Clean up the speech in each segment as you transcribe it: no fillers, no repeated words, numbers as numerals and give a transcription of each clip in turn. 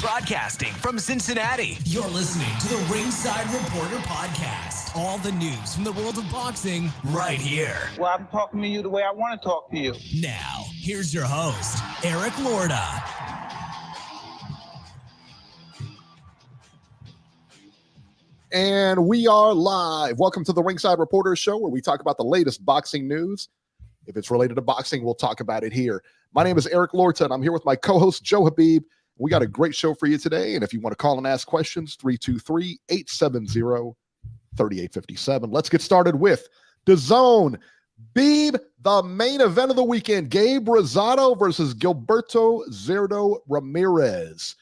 Broadcasting from Cincinnati, you're listening to the Ringside Reporter podcast. All the news from the world of boxing right here. Well, I'm talking to you the way I want to talk to you. Now, here's your host, Eric Lorda. And we are live. Welcome to the Ringside Reporter show, where we talk about the latest boxing news. If it's related to boxing, we'll talk about it here. My name is Eric Lorda, and I'm here with my co-host, Joe Habib. We got a great show for you today, and if you want to call and ask questions, 323-870-3857. Let's get started with DAZN. Beeb, the main event of the weekend, Gabe Rosado versus Gilberto Ramirez.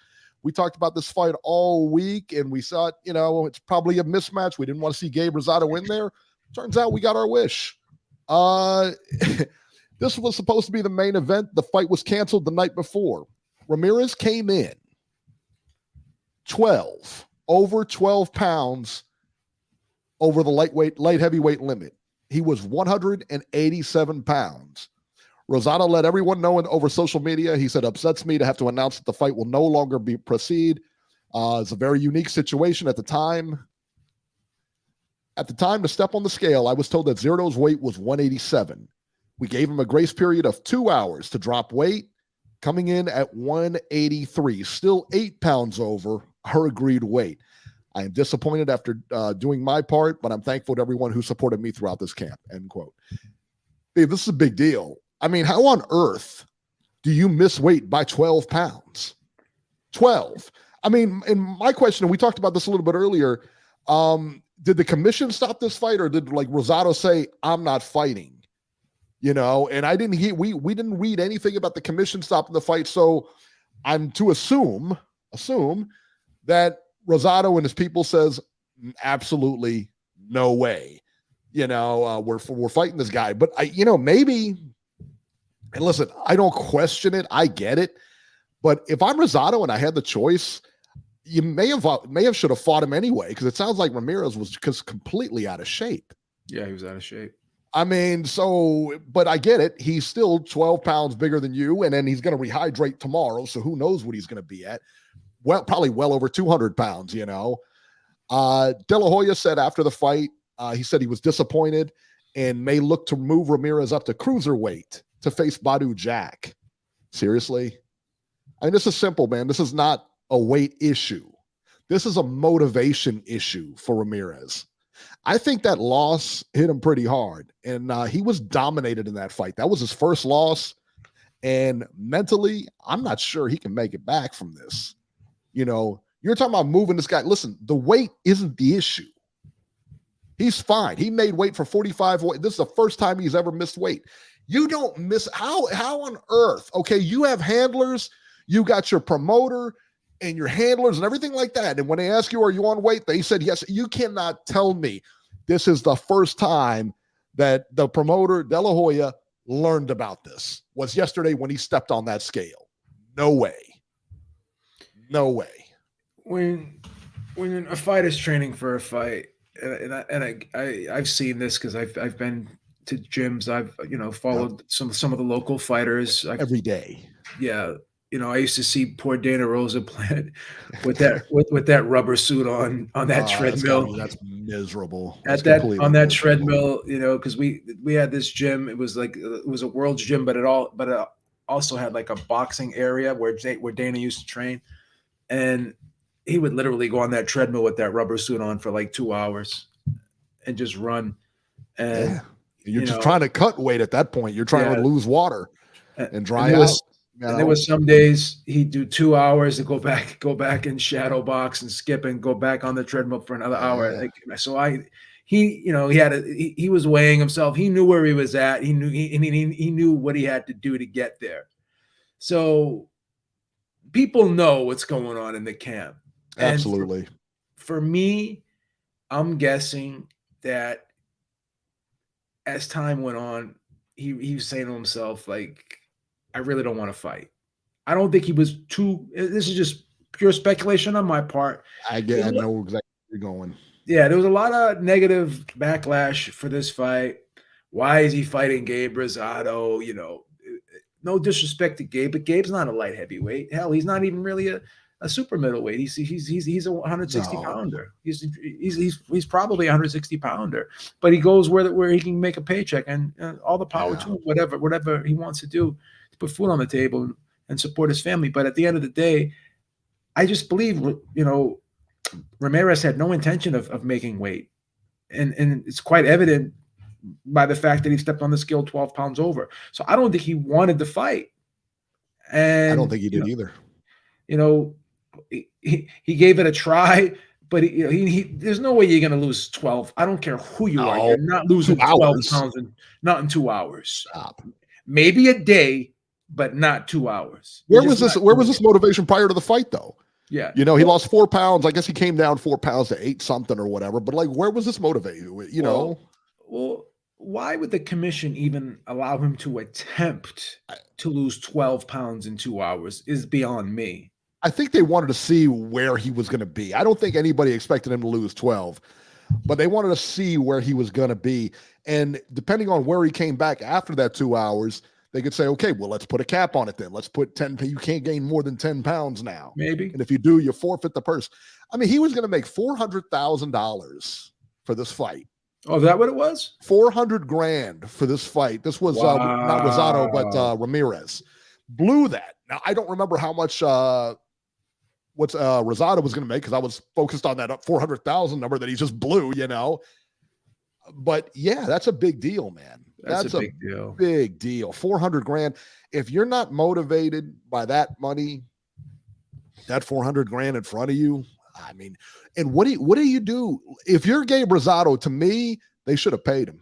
We talked about this fight all week, and we thought, it's probably a mismatch. We didn't want to see Gabe Rosado in there. Turns out we got our wish. This was supposed to be the main event. The fight was canceled the night before. Ramirez came in over 12 pounds over the light heavyweight limit. He was 187 pounds. Rosado let everyone know over social media. He said, upsets me to have to announce that the fight will no longer proceed. It's a very unique situation at the time. At the time to step on the scale, I was told that Zero's weight was 187. We gave him a grace period of 2 hours to drop weight, coming in at 183, still 8 pounds over her agreed weight. I am disappointed after doing my part, but I'm thankful to everyone who supported me throughout this camp, end quote. Babe, this is a big deal. I mean, how on earth do you miss weight by 12 pounds? 12. I mean, and my question, and we talked about this a little bit earlier, did the commission stop this fight, or did Rosado say, I'm not fighting? And I didn't hear, we didn't read anything about the commission stopping the fight. So I'm to assume that Rosado and his people says, absolutely no way. We're fighting this guy. But maybe, and listen, I don't question it. I get it. But if I'm Rosado and I had the choice, you may have should have fought him anyway, because it sounds like Ramirez was just completely out of shape. Yeah, he was out of shape. I mean, but I get it. He's still 12 pounds bigger than you, and then he's going to rehydrate tomorrow, so who knows what he's going to be at. Well, probably well over 200 pounds, De La Hoya said after the fight, he said he was disappointed and may look to move Ramirez up to cruiserweight to face Badou Jack. Seriously? I mean, this is simple, man. This is not a weight issue. This is a motivation issue for Ramirez. I think that loss hit him pretty hard, and he was dominated in that fight. That was his first loss, and mentally, I'm not sure he can make it back from this. You're talking about moving this guy. Listen, the weight isn't the issue. He's fine. He made weight for 45. This is the first time he's ever missed weight. You don't miss. How on earth? Okay, you have handlers. You got your promoter and your handlers and everything like that. And when they ask you, are you on weight? They said, yes. You cannot tell me this is the first time that the promoter, De La Hoya, learned about this. Was yesterday when he stepped on that scale. No way. No way. When a fighter's training for a fight, and I've seen this because I've been to gyms. I've followed some of the local fighters every day. Yeah. I used to see poor Dana Rosa plant with that rubber suit on that treadmill. That's miserable. On that treadmill, because we had this gym. It was a world's gym, but it also had like a boxing area where Dana used to train, and he would literally go on that treadmill with that rubber suit on for like 2 hours and just run. And you're just trying to cut weight at that point. You're trying to lose water and dry out. And there was some days he'd do 2 hours to go back and shadow box and skip and go back on the treadmill for another hour. He was weighing himself. He knew where he was at. He knew what he had to do to get there. So people know what's going on in the camp. Absolutely. For me, I'm guessing that as time went on, he was saying to himself, like, I really don't want to fight. I don't think he was this is just pure speculation on my part. I know exactly where you're going. Yeah, there was a lot of negative backlash for this fight. Why is he fighting Gabe Rosado? no disrespect to Gabe, but Gabe's not a light heavyweight. Hell, he's not even really a super middleweight. He's a 160 pounder. He's probably a 160 pounder, but he goes where he can make a paycheck, and all the power to him, whatever he wants to do to put food on the table and support his family. But at the end of the day, I just believe, Ramirez had no intention of making weight, and it's quite evident by the fact that he stepped on the scale 12 pounds over. So I don't think he wanted to fight. And I don't think he did either. He gave it a try, but there's no way you're going to lose 12. I don't care who you are. You're not losing 12 pounds not in 2 hours. Stop. Maybe a day, but not 2 hours. Where was this motivation prior to the fight, though? Yeah. He lost 4 pounds. I guess he came down 4 pounds to 8 something or whatever. But like, where was this motivated? Well, why would the commission even allow him to attempt to lose 12 pounds in 2 hours is beyond me. I think they wanted to see where he was going to be. I don't think anybody expected him to lose 12, but they wanted to see where he was going to be. And depending on where he came back after that 2 hours, they could say, okay, well, let's put a cap on it then. Let's put 10. You can't gain more than 10 pounds now. Maybe. And if you do, you forfeit the purse. I mean, he was going to make $400,000 for this fight. Oh, is that what it was? $400,000 for this fight. This was not Rosado, but Ramirez. Blew that. Now, I don't remember how much Rosado was going to make because I was focused on that 400,000 number that he just blew, But yeah, that's a big deal, man. That's a big deal. Big deal. $400,000. If you're not motivated by that money, that $400,000 in front of you, I mean, and what do you do? If you're Gabe Rosado, to me, they should have paid him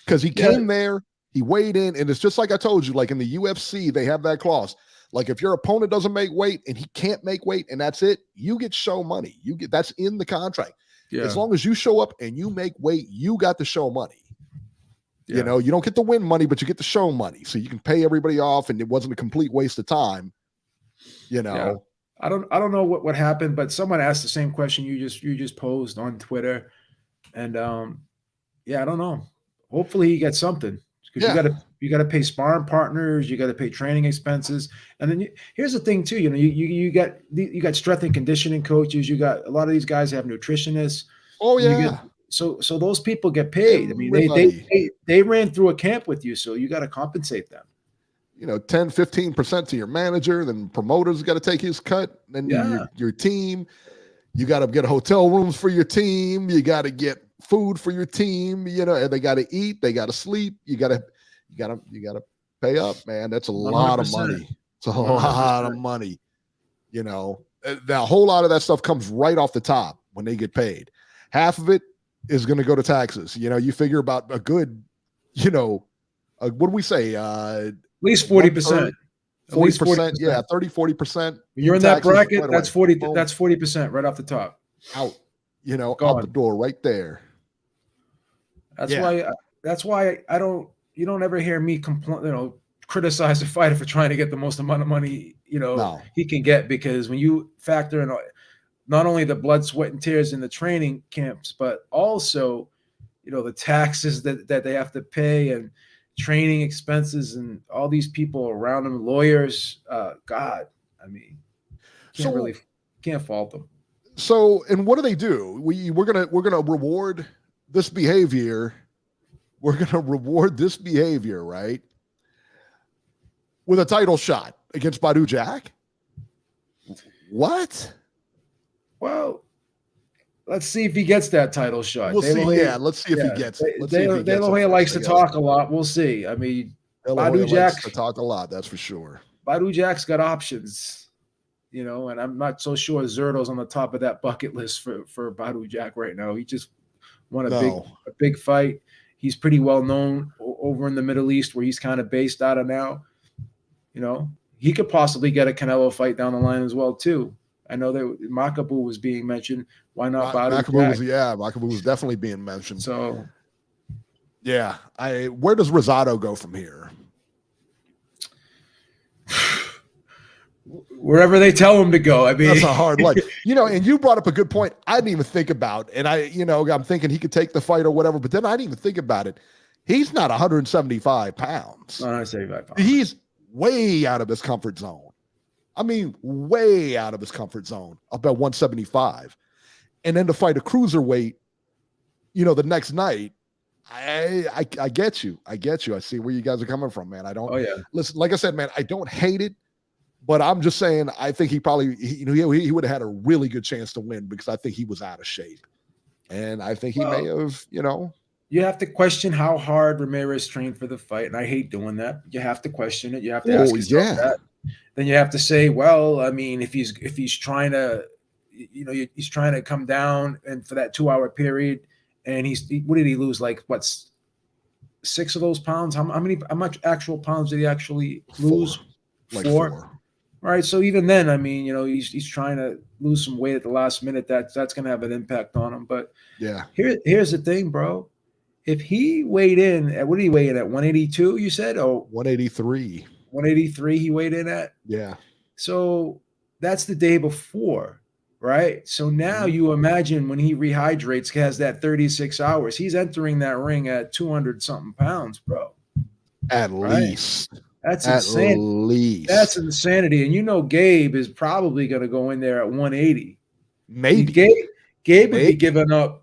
because he came there, he weighed in, and it's just like I told you, like in the UFC, they have that clause. Like if your opponent doesn't make weight and he can't make weight and that's it, you get show money. That's in the contract. Yeah. As long as you show up and you make weight, you got the show money. Yeah. You don't get the win money, but you get the show money. So you can pay everybody off and it wasn't a complete waste of time. Yeah. I don't know what happened, but someone asked the same question you just posed on Twitter. And I don't know. Hopefully he gets something. Because you gotta pay sparring partners, you gotta pay training expenses, and then here's the thing too. You got strength and conditioning coaches. You got a lot of these guys have nutritionists. Oh yeah. So those people get paid. I mean, they ran through a camp with you, so you got to compensate them. 10-15% to your manager. Then promoters got to take his cut. Then your team, you got to get hotel rooms for your team. You got to get food for your team, and they got to eat, they got to sleep. You got to pay up, man. That's a 100%. Lot of money. It's a 100%. Lot of money. The whole lot of that stuff comes right off the top when they get paid. Half of it is going to go to taxes. You figure about a good, what do we say? At least 40%. 40%, yeah, 30-40%. You're in that bracket. Right, that's 40. Boom. That's 40% right off the top. Out, out the door, right there. That's why I don't. You don't ever hear me criticize a fighter for trying to get the most amount of money he can get, because when you factor in not only the blood, sweat, and tears in the training camps, but also the taxes that they have to pay and training expenses and all these people around them, lawyers. God, I mean, can't fault them. So, and what do they do? We're gonna reward this behavior. We're gonna reward this behavior, right? With a title shot against Badou Jack. What? Well, let's see if he gets that title shot. We'll see. Yeah, let's see if he gets it. De La Hoya likes to talk a lot. We'll see. I mean, Badou Jack likes to talk a lot. That's for sure. Badou Jack's got options, and I'm not so sure Zerto's on the top of that bucket list for Badou Jack right now. He just won a big fight. He's pretty well known over in the Middle East, where he's kind of based out of now. He could possibly get a Canelo fight down the line as well too. I know that Makabu was being mentioned. Why not Badou Jack? Makabu was definitely being mentioned. So, yeah, where does Rosado go from here? Wherever they tell him to go. I mean, that's a hard life. And you brought up a good point. I didn't even think about, and I'm thinking he could take the fight or whatever, but then I didn't even think about it. He's not 175 pounds. 175 pounds. way out of his comfort zone. I mean, way out of his comfort zone, about 175. And then to fight a cruiserweight, the next night, I get you. I get you. I see where you guys are coming from, man. I don't listen, like I said, man, I don't hate it, but I'm just saying I think he probably he would have had a really good chance to win because I think he was out of shape. And I think he may have, You have to question how hard Ramirez trained for the fight, and I hate doing that. You have to question it. You have to ask yourself that. Then you have to say, well, I mean, if he's trying to, he's trying to come down and for that 2-hour period, and what did he lose? Like 6 of those pounds? How much actual pounds did he actually lose? 4. Like 4. All right. So even then, I mean, he's trying to lose some weight at the last minute. That's going to have an impact on him. But yeah, here's the thing, bro. If he weighed in at, what did he weigh in at? 182, you said? Oh, 183. 183 he weighed in at? Yeah. So that's the day before, right? So now you imagine when he rehydrates, has that 36 hours, he's entering that ring at 200-something pounds, bro. At least. That's insane. At least. That's insanity. And Gabe is probably going to go in there at 180. Maybe. Gabe would be giving up.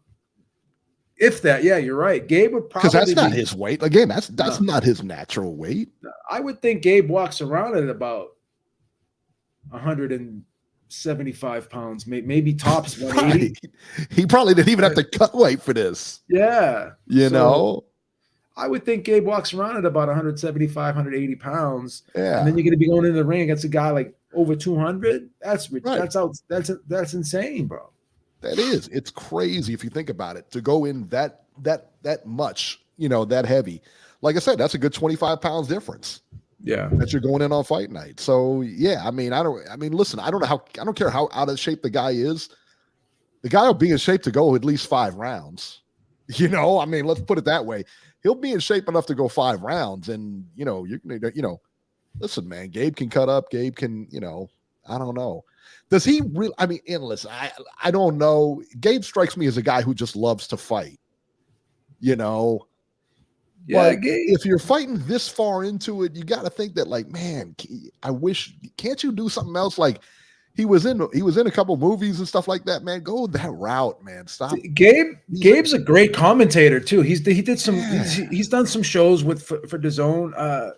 If that, yeah, you're right. Gabe would probably, because that's not his weight. Again, that's not his natural weight. I would think Gabe walks around at about 175 pounds, maybe tops 180. He probably didn't even have to cut weight for this. Yeah, so, I would think Gabe walks around at about 175, 180 pounds. Yeah, and then you're going to be going in the ring against a guy like over 200. That's insane, bro. That is. It's crazy if you think about it, to go in that much, that heavy. Like I said, that's a good 25 pounds difference. Yeah. That you're going in on fight night. So yeah, listen, I don't care how out of shape the guy is. The guy will be in shape to go at least 5 rounds. Let's put it that way. He'll be in shape enough to go 5 rounds. And you're gonna, listen, man, Gabe can cut up, Gabe can, I don't know. Does he really? Listen, I don't know. Gabe strikes me as a guy who just loves to fight. Yeah, but if you're fighting this far into it, you got to think that, like, man, can't you do something else? Like he was in a couple movies and stuff like that, man. Go that route, man. Stop. Gabe's a great commentator too. He's done some shows for DAZN.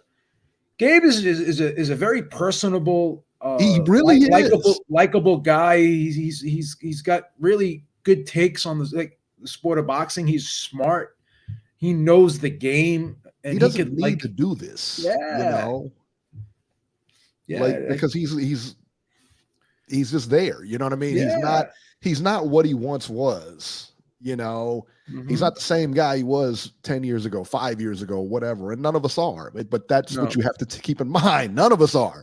Gabe is a very personable. He really is likable guy. He's got really good takes on the sport of boxing. He's smart. He knows the game, and he doesn't need to do this. Yeah, because he's just there. You know what I mean? Yeah. He's not what he once was. He's not the same guy he was 10 years ago, 5 years ago, whatever. And none of us are. But that's what you have to keep in mind. None of us are.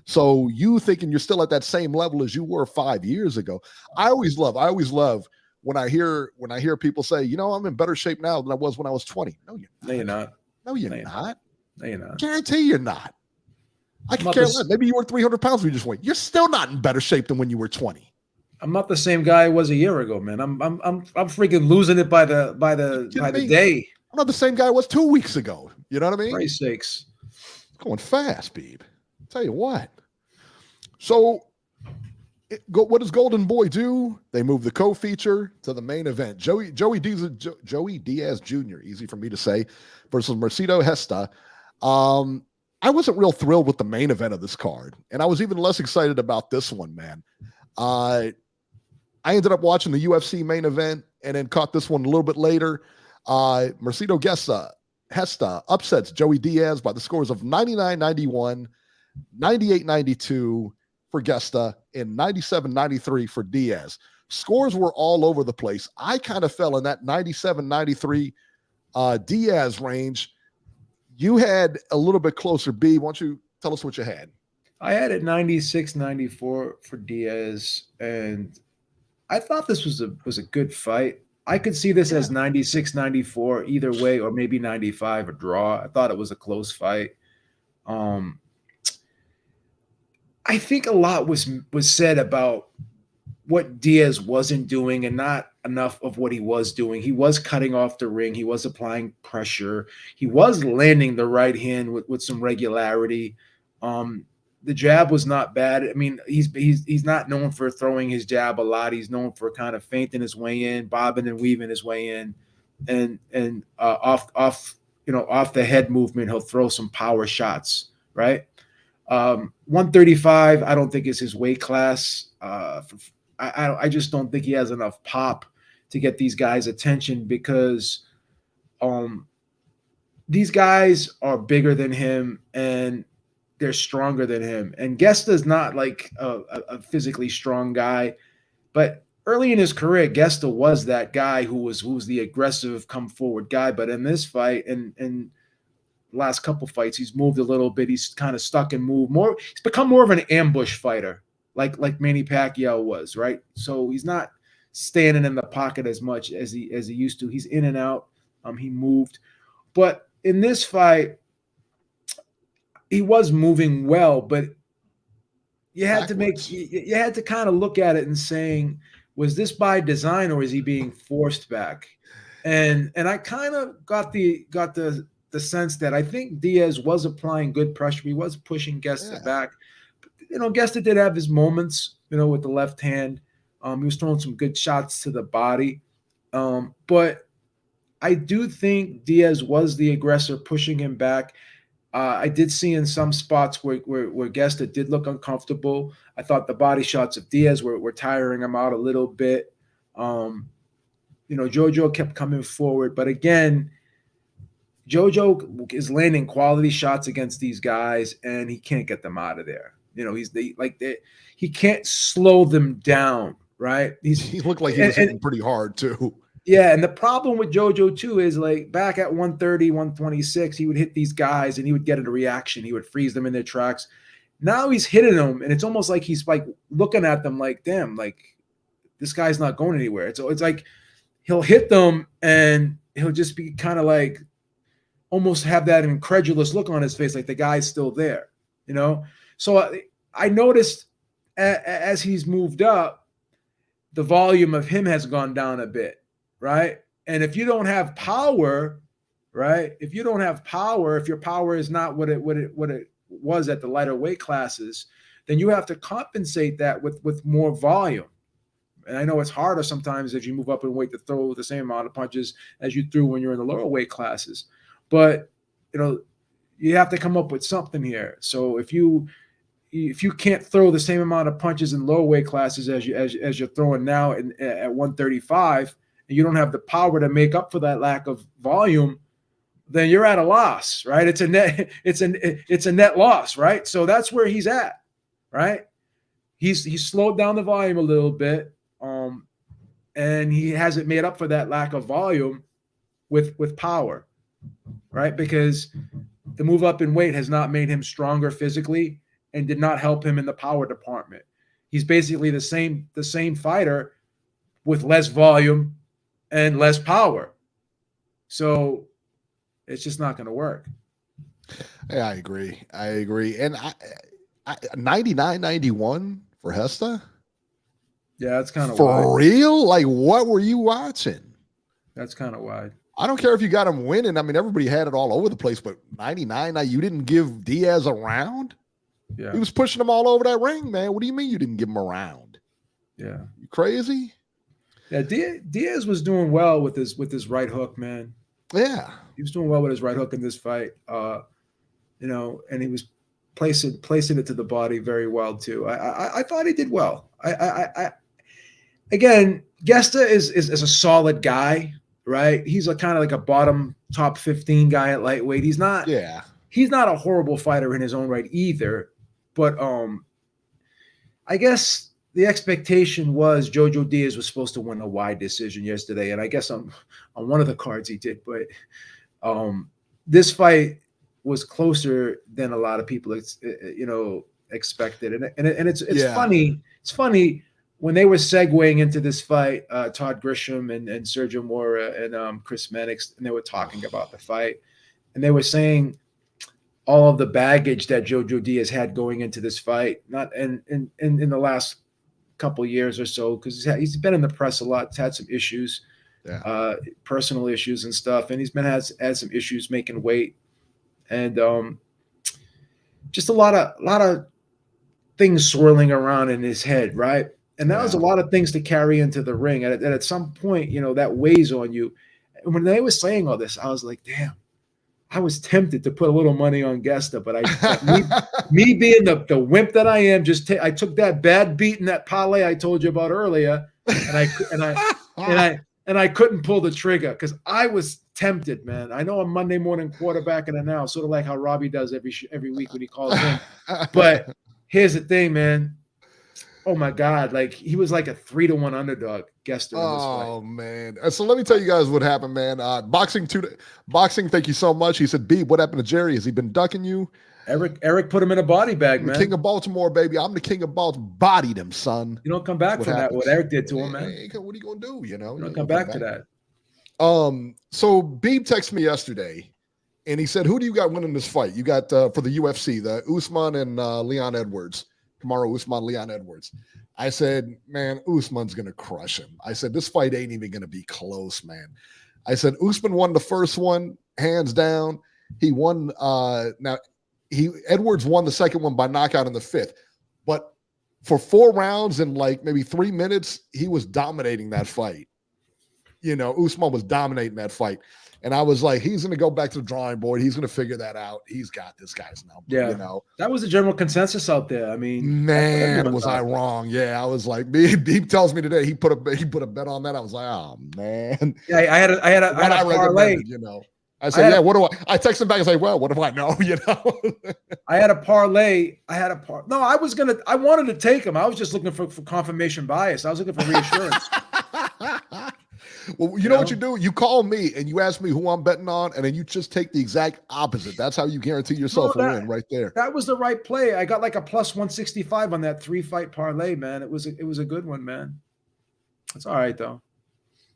So you thinking you're still at that same level as you were 5 years ago. I always love when I hear people say, I'm in better shape now than I was when I was 20. No, you're not. No, you're not. Guarantee you're not. I can care less. Maybe you were 300 pounds when you just went. You're still not in better shape than when you were 20. I'm not the same guy I was a year ago, man. I'm freaking losing it by the day. I'm not the same guy I was 2 weeks ago. You know what I mean? Christ's sakes. It's going fast, Beeb. Tell you what. So what does Golden Boy do? They move the co-feature to the main event. Joey Diaz Jr., easy for me to say, versus Mercedo Hesta. I wasn't real thrilled with the main event of this card, and I was even less excited about this one, man. I ended up watching the UFC main event and then caught this one a little bit later. Mercedo Hesta upsets Joey Diaz by the scores of 99-91, 98-92 for Gesta, and 97-93 for Diaz. Scores were all over the place. I kind of fell in that 97-93 Diaz range. You had a little bit closer, B. Why don't you tell us what you had? I had it 96-94 for Diaz, and I thought this was a good fight. I could see this as 96-94 either way, or maybe 95 a draw. I thought it was a close fight. I think a lot was said about what Diaz wasn't doing and not enough of what he was doing. He was cutting off the ring. He was applying pressure. He was landing the right hand with some regularity. The jab was not bad. I mean, he's not known for throwing his jab a lot. He's known for kind of feinting his way in, bobbing and weaving his way in, and off the head movement, he'll throw some power shots, right? 135, I don't think is his weight class. I just don't think he has enough pop to get these guys' attention because these guys are bigger than him and they're stronger than him. And Gesta's not like a physically strong guy, but early in his career, Gesta was that guy who was the aggressive, come forward guy. But in this fight and last couple fights, he's moved a little bit. He's kind of stuck and moved more. He's become more of an ambush fighter, like Manny Pacquiao was, right? So he's not standing in the pocket as much as he used to. He's in and out. He moved, but in this fight, he was moving well. But you had you had to kind of look at it and saying, was this by design or is he being forced back? And I kind of got the sense that I think Diaz was applying good pressure. He was pushing Gesta back. Gesta did have his moments, with the left hand. He was throwing some good shots to the body. But I do think Diaz was the aggressor, pushing him back. I did see in some spots where Gesta did look uncomfortable. I thought the body shots of Diaz were tiring him out a little bit. JoJo kept coming forward. But again, JoJo is landing quality shots against these guys, and he can't get them out of there. He can't slow them down, right? He looked like he was hitting pretty hard too. Yeah, and the problem with JoJo too is like back at 130, 126, he would hit these guys and he would get a reaction. He would freeze them in their tracks. Now he's hitting them, and it's almost like he's like looking at them like, damn, like this guy's not going anywhere. So it's like he'll hit them and he'll just be kind of like almost have that incredulous look on his face, like the guy's still there, So I noticed as he's moved up, the volume of him has gone down a bit. Right. And if you don't have power, right, if your power is not what it was at the lighter weight classes, then you have to compensate that with more volume. And I know it's harder sometimes as you move up in weight to throw the same amount of punches as you threw when you're in the lower weight classes. But, you have to come up with something here. So if you can't throw the same amount of punches in lower weight classes as you're throwing now at 135, and you don't have the power to make up for that lack of volume, then you're at a loss, right? It's a net loss, right? So that's where he's at, right? He's slowed down the volume a little bit, and he hasn't made up for that lack of volume with power, right? Because the move up in weight has not made him stronger physically and did not help him in the power department. He's basically the same fighter with less volume and less power. So it's just not going to work. Yeah, I agree. And I 99-91 for Hesta? Yeah, that's kind of for wide. real? Like, what were you watching? That's kind of wide. I don't care if you got him winning. I mean, everybody had it all over the place, but 99, you didn't give Diaz a round? Yeah. He was pushing him all over that ring, man. What do you mean you didn't give him a round? Yeah. You crazy? Yeah, Diaz was doing well with his right hook, man. Yeah. He was doing well with his right hook in this fight. And he was placing it to the body very well too. I thought he did well. Again, Gesta is a solid guy, right? He's a kind of like a bottom top 15 guy at lightweight. He's not a horrible fighter in his own right either. But I guess the expectation was JoJo Diaz was supposed to win a wide decision yesterday, and I guess on one of the cards he did. But this fight was closer than a lot of people expected, and it's funny. It's funny when they were segueing into this fight, Todd Grisham and Sergio Mora and Chris Mannix, and they were talking about the fight, and they were saying all of the baggage that JoJo Diaz had going into this fight, not in the last couple years or so, because he's been in the press a lot. He's had some issues, personal issues and stuff, and he's had some issues making weight. And just a lot of things swirling around in his head, right? And that was a lot of things to carry into the ring. And at some point, you know, that weighs on you. And when they were saying all this, I was like, damn, I was tempted to put a little money on Gesta, but me being the wimp that I am, I took that bad beat in that parlay I told you about earlier, and I couldn't pull the trigger because I was tempted, man. I know I'm Monday morning quarterbacking it now, sort of like how Robbie does every week when he calls in. But here's the thing, man. Oh my God! Like he was like a 3-1 underdog. Gesta in this fight. Oh man! So let me tell you guys what happened, man. Boxing. Thank you so much. He said, "B, what happened to Jerry? Has he been ducking you?" Eric put him in a body bag, man. The king of Baltimore, baby. I'm the king of Baltimore. Bodied him, son. You don't come back from that. What Eric did to him, man. Hey, what are you gonna do? You know, you don't come back to that. So Beeb texted me yesterday, and he said, "Who do you got winning this fight? You got for the UFC, the Usman and Leon Edwards, Kamaru Usman, Leon Edwards." I said, "Man, Usman's gonna crush him." I said, "This fight ain't even gonna be close, man." I said, "Usman won the first one, hands down. He won. Edwards won the second one by knockout in the fifth, but for 4 rounds and like maybe 3 minutes, he was dominating that fight. You know, Usman was dominating that fight. And I was like, he's going to go back to the drawing board. He's going to figure that out. He's got this guy's number. Yeah. You know, that was the general consensus out there. I mean, man, was I wrong? Yeah. I was like, he tells me today, he put a bet on that. I was like, oh man. Yeah. I had a parlay. You know, I said, what do I text him back and say, well, what do I know? You know, I had a parlay. No, I wanted to take him. I was just looking for confirmation bias. I was looking for reassurance. Well, you know what you do? You call me and you ask me who I'm betting on, and then you just take the exact opposite. That's how you guarantee yourself a win right there. That was the right play. I got like a plus 165 on that 3-fight parlay, man. It was a good one, man. It's all right though.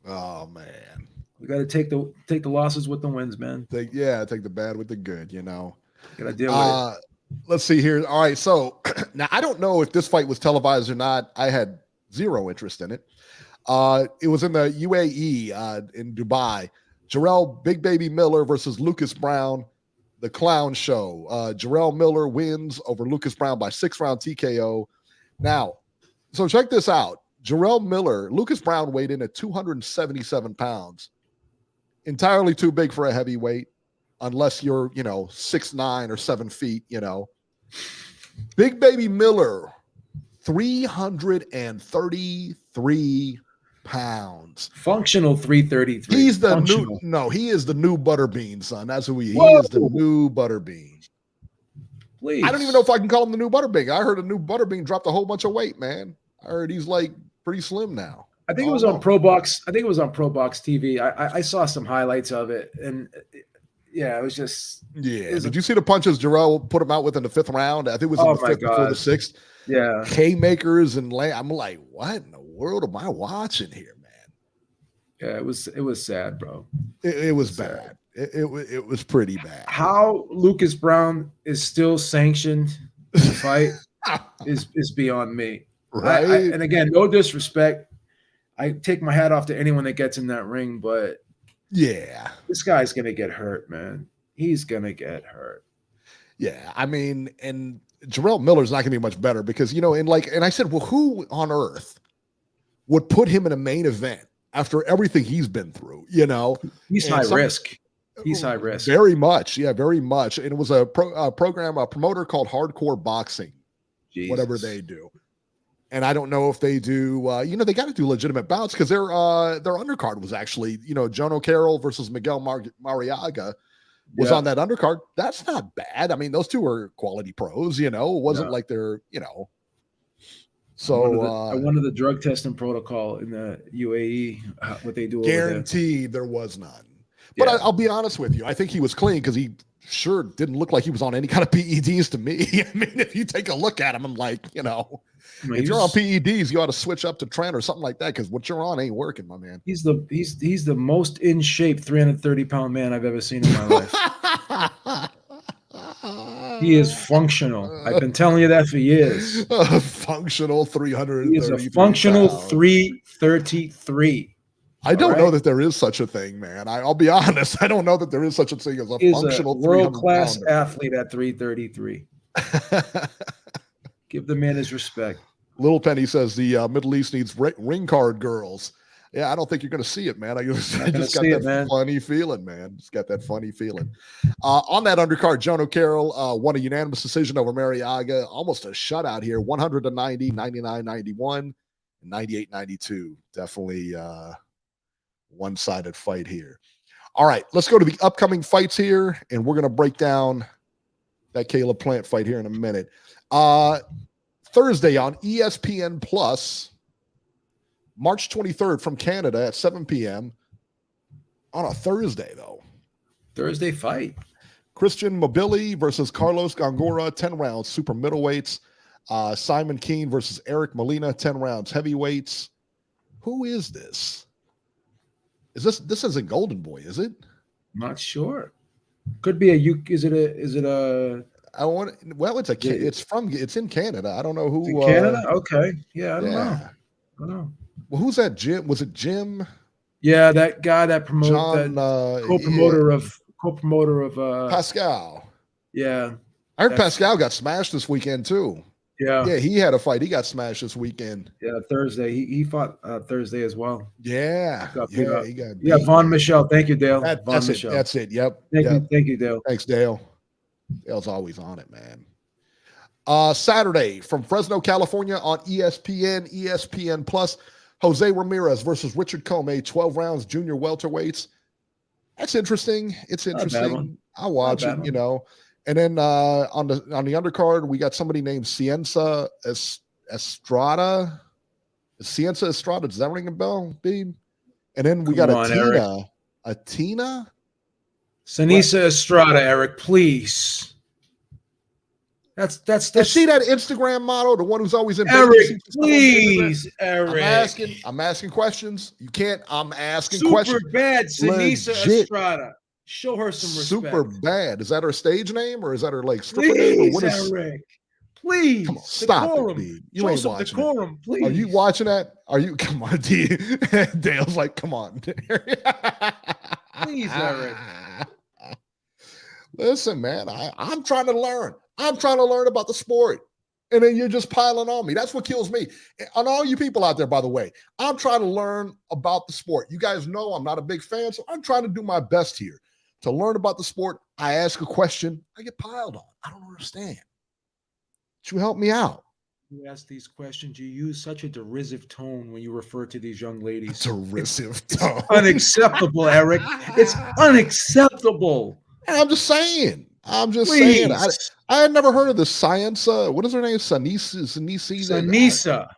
Oh man. We got to take the losses with the wins, man. Take the bad with the good, you know. Got to deal with it. Let's see here. All right, so now I don't know if this fight was televised or not. I had zero interest in it. It was in the UAE in Dubai. Jarrell Big Baby Miller versus Lucas Brown, the clown show. Jarrell Miller wins over Lucas Brown by 6-round TKO. Now, so check this out. Jarrell Miller, Lucas Brown weighed in at 277 pounds. Entirely too big for a heavyweight, unless you're, 6'9" or 7 feet, Big Baby Miller, 333 pounds. Functional 333. He's the Functional. he is the new Butterbean, son. That's who he is, the new Butterbean. Please. I don't even know if I can call him the new Butterbean. I heard a new Butterbean dropped a whole bunch of weight, man. I heard he's like pretty slim now. I think it was on Pro Box. I think it was on Pro Box TV. I saw some highlights of it, and it was just. Yeah. Did you see the punches Jarrell put him out with in the 5th round? I think it was in the 5th before the 6th. Yeah. Haymakers and I'm like, what in the world am I watching here, man? Yeah, it was sad, bro. It was bad. It was pretty bad. How Lucas Brown is still sanctioned to fight is beyond me. Right. And again, no disrespect. I take my hat off to anyone that gets in that ring, but yeah, this guy's gonna get hurt, man. He's gonna get hurt. Yeah, I mean, and Jarrell Miller's not gonna be much better because and I said, well, who on earth would put him in a main event after everything he's been through? He's high risk. He's high risk. Very much, yeah, very much. And it was a promoter called Hardcore Boxing, Jesus. Whatever they do. And I don't know if they do, they got to do legitimate bouts because their undercard was actually, Joan O'Carroll versus Miguel Mariaga was on that undercard. That's not bad. I mean, those two are quality pros, it wasn't like they're, So I wanted the drug testing protocol in the UAE, what they do. Guaranteed there was none. But I'll be honest with you. I think he was clean because he sure didn't look like he was on any kind of PEDs to me. I mean, if you take a look at him, I'm like, if you're on PEDs, you ought to switch up to Trent or something like that because what you're on ain't working, my man. He's the most in shape 330-pound man I've ever seen in my life. He is functional. I've been telling you that for years. Functional 330. He is a functional 333. I don't know that there is such a thing, man. I'll be honest. I don't know that there is such a thing as a functional world-class athlete at 333. Give the man his respect. Little Penny says the Middle East needs ring card girls. Yeah, I don't think you're going to see it, man. I just got that funny feeling, man. Just got that funny feeling. On that undercard, John O'Carroll won a unanimous decision over Mariaga. Almost a shutout here, 100-90, 99-91, 98-92. Definitely one-sided fight here. All right, let's go to the upcoming fights here, and we're going to break down that Caleb Plant fight here in a minute. Thursday on ESPN Plus, March 23rd from Canada at 7 p.m. on a Thursday, though. Thursday fight. Christian Mobili versus Carlos Gongora, 10 rounds, super middleweights. Simon Keane versus Eric Molina, 10 rounds, heavyweights. Who is this? This isn't Golden Boy, is it? Not sure. Could be it's in Canada. I don't know who. In Canada? Okay. Yeah, I don't know. Well, who's that? Jim? Was it Jim? Yeah, that guy that promoted co-promoter of Pascal. Yeah. I heard Pascal got smashed this weekend too. Yeah, he had a fight. He got smashed this weekend. Yeah, Thursday. He fought Thursday as well. Yeah. He got Von Michel. Thank you, Dale. That's it. That's it. Yep. Thank you, Dale. Thanks, Dale. Dale's always on it, man. Saturday from Fresno, California on ESPN Plus, Jose Ramirez versus Richard Comey, 12 rounds, junior welterweights. That's interesting. It's interesting. I'll watch it, you know. And then on the undercard, we got somebody named Cienza Estrada. Cienza Estrada, does that ring a bell, Bean? And then we got Atina. Sinisa Estrada, Eric, please. That's Is she that Instagram model, the one who's always in Eric, please, Eric. I'm asking questions. You can't. I'm asking Super questions. Super bad, Sinisa Estrada. Show her some respect. Super bad. Is that her stage name or is that her like stripper name? Or what is Eric? Please, come on, stop it, D. You show ain't some watching decorum, it. please. Are you watching that? Are you? Come on, D. Dale's like, come on. Please, Eric. Listen, man, I'm trying to learn. I'm trying to learn about the sport. And then you're just piling on me. That's what kills me. On all you people out there, by the way, I'm trying to learn about the sport. You guys know I'm not a big fan, so I'm trying to do my best here to learn about the sport. I ask a question, I get piled on. I don't understand. Should you help me out? You ask these questions, you use such a derisive tone when you refer to these young ladies. Derisive tone. It's unacceptable, Eric. It's unacceptable. And I'm just saying. Saying. I had never heard of this science. What is her name? Sanisa.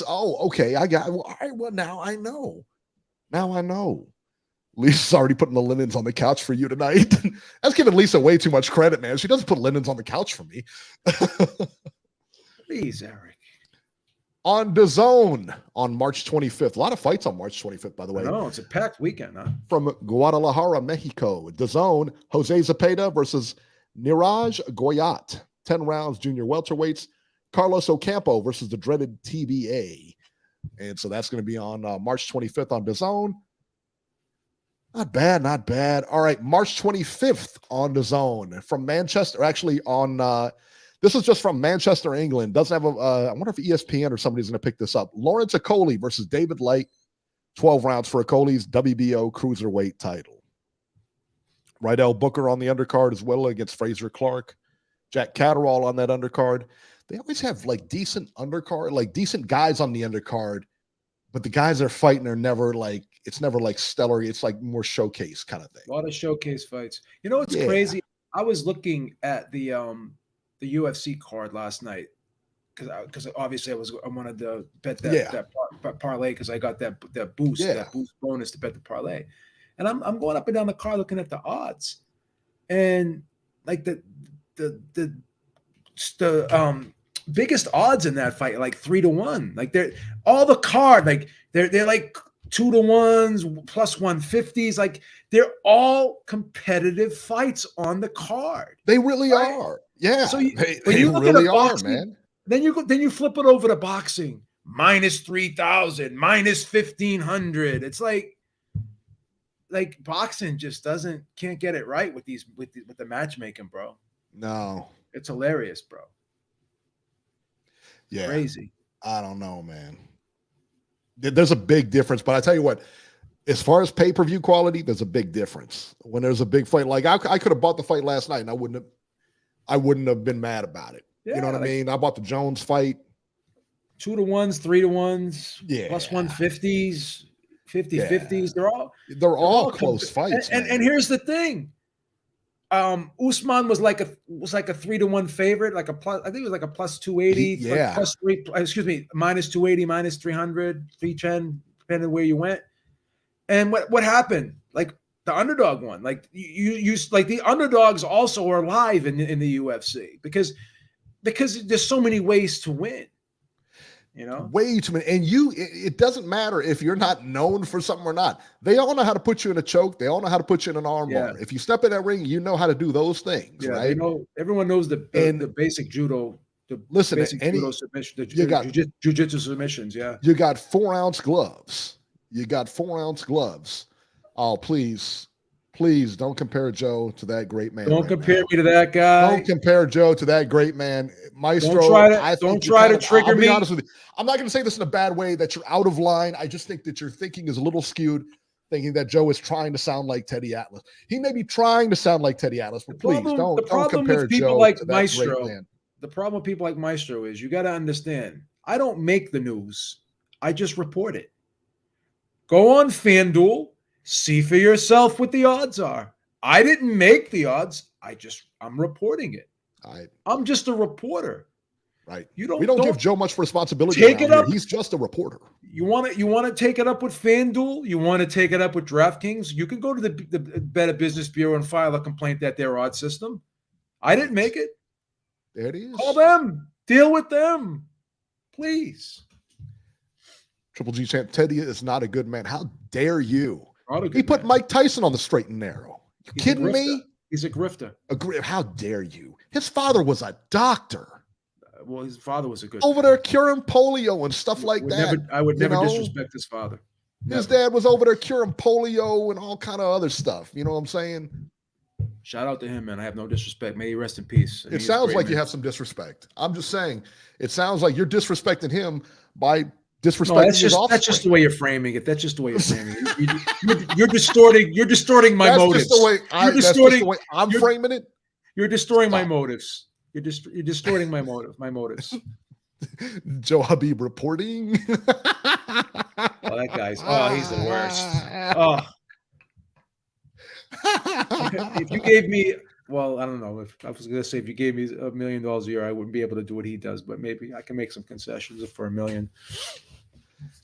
Oh, okay. I got. All right. Well, now I know. Lisa's already putting the linens on the couch for you tonight. That's giving Lisa way too much credit, man. She doesn't put linens on the couch for me. Please, Eric. On DAZN on March 25th. A lot of fights on March 25th, by the way. No, it's a packed weekend, huh? From Guadalajara, Mexico. DAZN, Jose Zepeda versus Niraj Goyat. 10 rounds, junior welterweights. Carlos Ocampo versus the dreaded TBA. And so that's going to be on March 25th on DAZN. Not bad. All right, March 25th on DAZN from Manchester. Actually, on this is just from Manchester, England. Doesn't have I wonder if ESPN or somebody's going to pick this up. Lawrence Okoli versus David Light. 12 rounds for Okoli's WBO cruiserweight title. Rydell Booker on the undercard as well against Fraser Clark. Jack Catterall on that undercard. They always have like decent undercard, like decent guys on the undercard, but the guys they're fighting are never like, it's never like stellar. It's like more showcase kind of thing. A lot of showcase fights. You know what's crazy? I was looking at the UFC card last night because obviously I wanted to bet that parlay because I got that boost bonus to bet the parlay, and I'm going up and down the card looking at the odds, and like the biggest odds in that fight are like 3-1. Like they're all the card like they're like 2-1s plus 150s. Like they're all competitive fights on the card. They really are. Yeah. So when you look really at boxing, man. Then you flip it over to boxing. Minus 3,000, minus 1,500. It's like boxing just can't get it right with the matchmaking, bro. No. It's hilarious, bro. Yeah. Crazy. I don't know, man. There's a big difference, but I tell you what, as far as pay-per-view quality, there's a big difference. When there's a big fight, like I could have bought the fight last night and I wouldn't have been mad about it. Yeah, you know what I mean? I bought the Jones fight. 2-to-1s, 3-to-1s, Yeah. plus 150s, 50-50s. They're all close fights. And here's the thing. Usman was like a 3-to-1 favorite, like a plus. I think it was like a plus 280, like plus minus 280, minus 300, 310, depending on where you went. And what happened? Like the underdog won. Like you like the underdogs also are live in the UFC because there's so many ways to win. You know, way too many. And it doesn't matter if you're not known for something or not. They all know how to put you in a choke. They all know how to put you in an arm bar. If you step in that ring, you know how to do those things, right? You know, everyone knows the basic judo. Judo submission, the jiu-jitsu submissions. Yeah, you got 4-ounce gloves. Oh, please don't compare Joe to that great man. Don't compare me to that guy. Don't compare Joe to that great man. Maestro, don't try to trigger me. I'll be honest with you. I'm not going to say this in a bad way that you're out of line. I just think that your thinking is a little skewed, thinking that Joe is trying to sound like Teddy Atlas. He may be trying to sound like Teddy Atlas, but please don't compare Joe to that Maestro, great man. The problem with people like Maestro is you got to understand, I don't make the news. I just report it. Go on FanDuel. See for yourself what the odds are. I didn't make the odds. I'm reporting it. I'm just a reporter. Right. We don't give Joe much responsibility. Take it up. He's just a reporter. You want to take it up with FanDuel? You want to take it up with DraftKings? You can go to the Better Business Bureau and file a complaint that their odds system. I didn't make it. There it is. Call them. Deal with them. Please. Triple G champ, Teddy is not a good man. How dare you? He put man. Mike Tyson on the straight and narrow. You kidding me? He's a grifter. How dare you? His father was a doctor. Well, his father was a good over there curing polio and stuff like that. I would never disrespect his father. His dad was over there curing polio and all kind of other stuff. You know what I'm saying? Shout out to him, man. I have no disrespect. May he rest in peace. It sounds like you have some disrespect. I'm just saying. It sounds like you're disrespecting him by disrespecting his offspring. That's just the way you're framing it. That's just the way you're framing it. You're distorting my motives. That's just the way I'm framing it. You're distorting my motives. You're distorting my motives. Joe Habib reporting. Oh, that guy's. Oh, he's the worst. Oh. If you gave me, well, I don't know. If I was going to say, if you gave me $1 million a year, I wouldn't be able to do what he does. But maybe I can make some concessions for $1 million.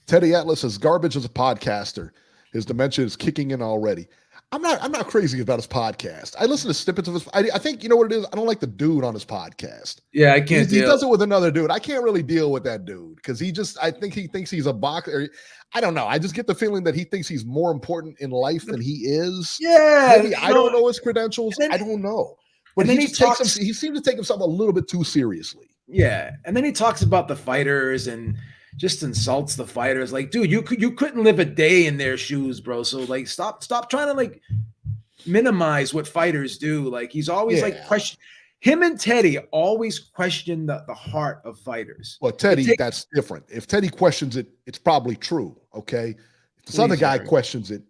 Teddy Atlas is garbage as a podcaster. His dementia is kicking in already. I'm not crazy about his podcast. I listen to snippets of his. I think you know what it is. I don't like the dude on his podcast. Yeah, I can't. He does it with another dude. I can't really deal with that dude because I think he thinks he's a boxer. I don't know. I just get the feeling that he thinks he's more important in life than he is. Yeah, maybe I don't know his credentials. I don't know. But he seems to take himself a little bit too seriously. Yeah, and then he talks about the fighters and just insults the fighters. Like, dude, you couldn't live a day in their shoes, bro. So like, stop trying to like minimize what fighters do. Like, he's always like question. Him and Teddy always question the heart of fighters. Well, Teddy, that's different. If Teddy questions it, it's probably true. Okay. If this other guy questions it,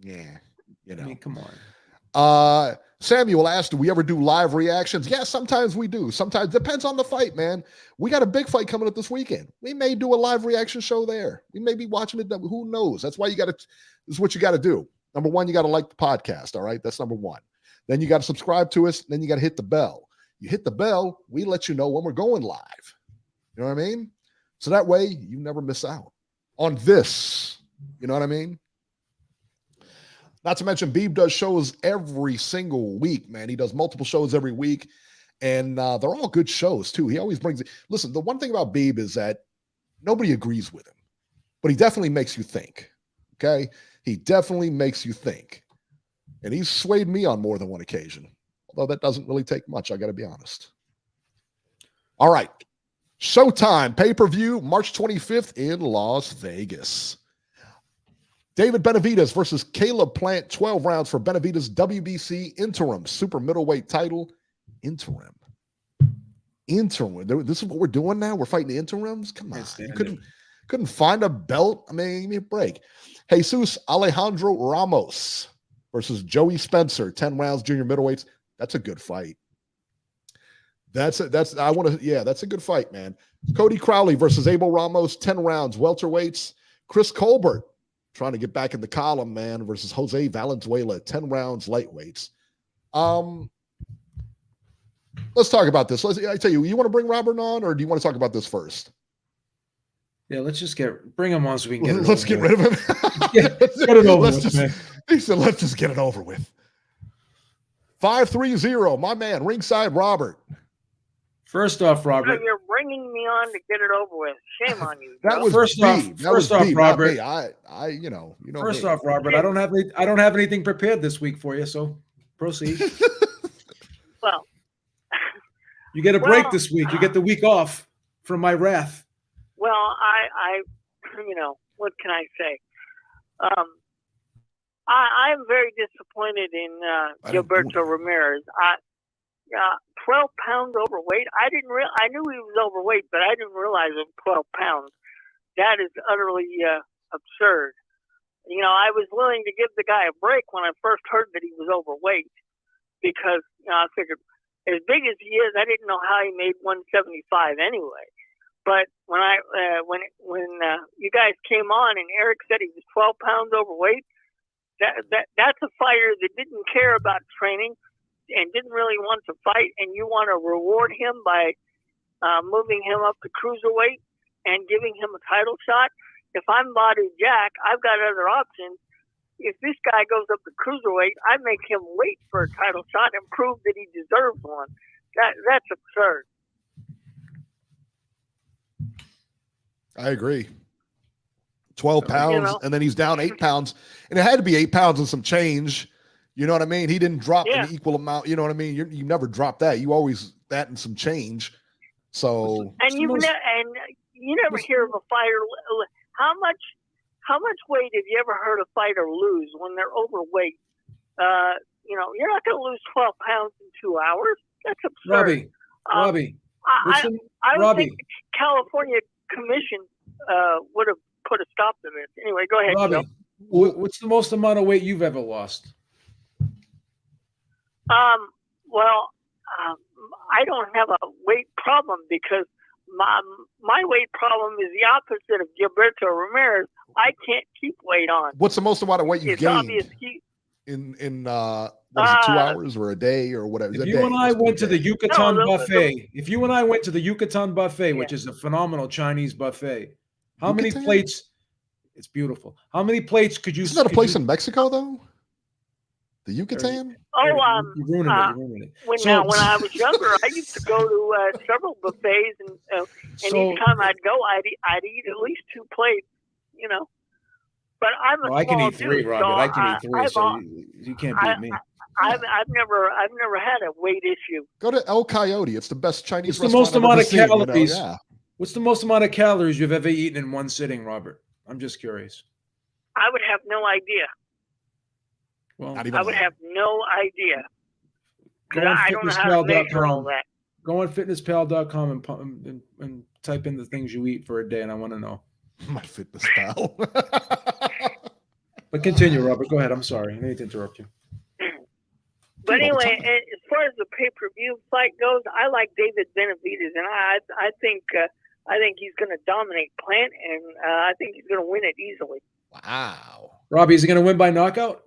yeah, you know. I mean, come on. Samuel asked, do we ever do live reactions? Yeah, sometimes we do. Sometimes depends on the fight, man. We got a big fight coming up this weekend. We may do a live reaction show there. We may be watching it. Who knows? That's why this is what you got to do. Number one, you got to like the podcast. All right. That's number one. Then you got to subscribe to us. Then you got to hit the bell. You hit the bell, we let you know when we're going live. You know what I mean? So that way you never miss out on this. You know what I mean? Not to mention, Beeb does shows every single week, man. He does multiple shows every week, and they're all good shows, too. He always brings it. Listen, the one thing about Beeb is that nobody agrees with him, but he definitely makes you think, okay? He definitely makes you think, and he's swayed me on more than one occasion, although that doesn't really take much, I got to be honest. All right, Showtime pay-per-view, March 25th in Las Vegas. David Benavidez versus Caleb Plant, 12 rounds for Benavidez WBC interim super middleweight title. Interim. interim. This is what we're doing now. We're fighting interims. Come on, you It. couldn't find a belt. I mean, give me a break. Jesus Alejandro Ramos versus Joey Spencer, 10 rounds, junior middleweights. That's a good fight. That's a good fight, man. Cody Crowley versus Abel Ramos, 10 rounds, welterweights. Chris Colbert trying to get back in the column, man, versus Jose Valenzuela, 10 rounds, lightweights. Let's talk about this. I tell you, you want to bring Robert on, or do you want to talk about this first? Yeah, let's just bring him on so we can get it Let's get rid of him. Get it over with, man. He said, let's just get it over with. 530, my man, Ringside Robert. First off, Robert. So you're bringing me on to get it over with. Shame on you. That was first off, Robert. First off, Robert, I don't have anything prepared this week for you, so proceed. Well, you get a break this week. You get the week off from my wrath. Well, I what can I say? I'm very disappointed in Gilberto Ramirez. 12 pounds overweight. I knew he was overweight, but I didn't realize it was 12 pounds. That is utterly absurd. I was willing to give the guy a break when I first heard that he was overweight, because I figured, as big as he is, I didn't know how he made 175 anyway. But when you guys came on and Eric said he was 12 pounds overweight, that's a fighter that didn't care about training and didn't really want to fight, and you want to reward him by moving him up to cruiserweight and giving him a title shot. If I'm Badou Jack, I've got other options. If this guy goes up to cruiserweight, I make him wait for a title shot and prove that he deserves one. That's absurd. I agree. 12 pounds, and then he's down 8 pounds. And it had to be 8 pounds and some change. You know what I mean? He didn't drop an equal amount. You know what I mean? You never drop that. You always that and some change. So you never hear of a fighter. How much weight have you ever heard a fighter lose when they're overweight? You're not going to lose 12 pounds in 2 hours. That's absurd. Robbie. I would think the California Commission would have put a stop to this. Anyway, go ahead, Robbie. Joe. What's the most amount of weight you've ever lost? I don't have a weight problem because my weight problem is the opposite of Gilberto Ramirez. I can't keep weight on. What's the most amount of weight you gained obvious in 2 hours or a day or whatever? If you and I went to the Yucatan buffet, which is a phenomenal Chinese buffet, how many plates? It's beautiful. How many plates could you? Isn't that a place in Mexico though? The Yucatan? You ruined it. When I was younger, I used to go to several buffets, and each time I'd go, I'd eat at least 2 plates, But I'm a I can small eat 3, dude, Robert. so I can eat 3, so you can't beat me. I've never had a weight issue. Go to El Coyote. It's the best Chinese What's the most amount of calories? Yeah. What's the most amount of calories you've ever eaten in one sitting, Robert? I'm just curious. I would have no idea. Well, I would have no idea. I don't know how to measure all that. Go on fitnesspal.com and type in the things you eat for a day, and I want to know. My FitnessPal. But continue, Robert. Go ahead. I'm sorry. I need to interrupt you. But anyway, as far as the pay-per-view fight goes, I like David Benavidez, and I think he's going to dominate Plant, and I think he's going to win it easily. Wow. Robbie, is he going to win by knockout?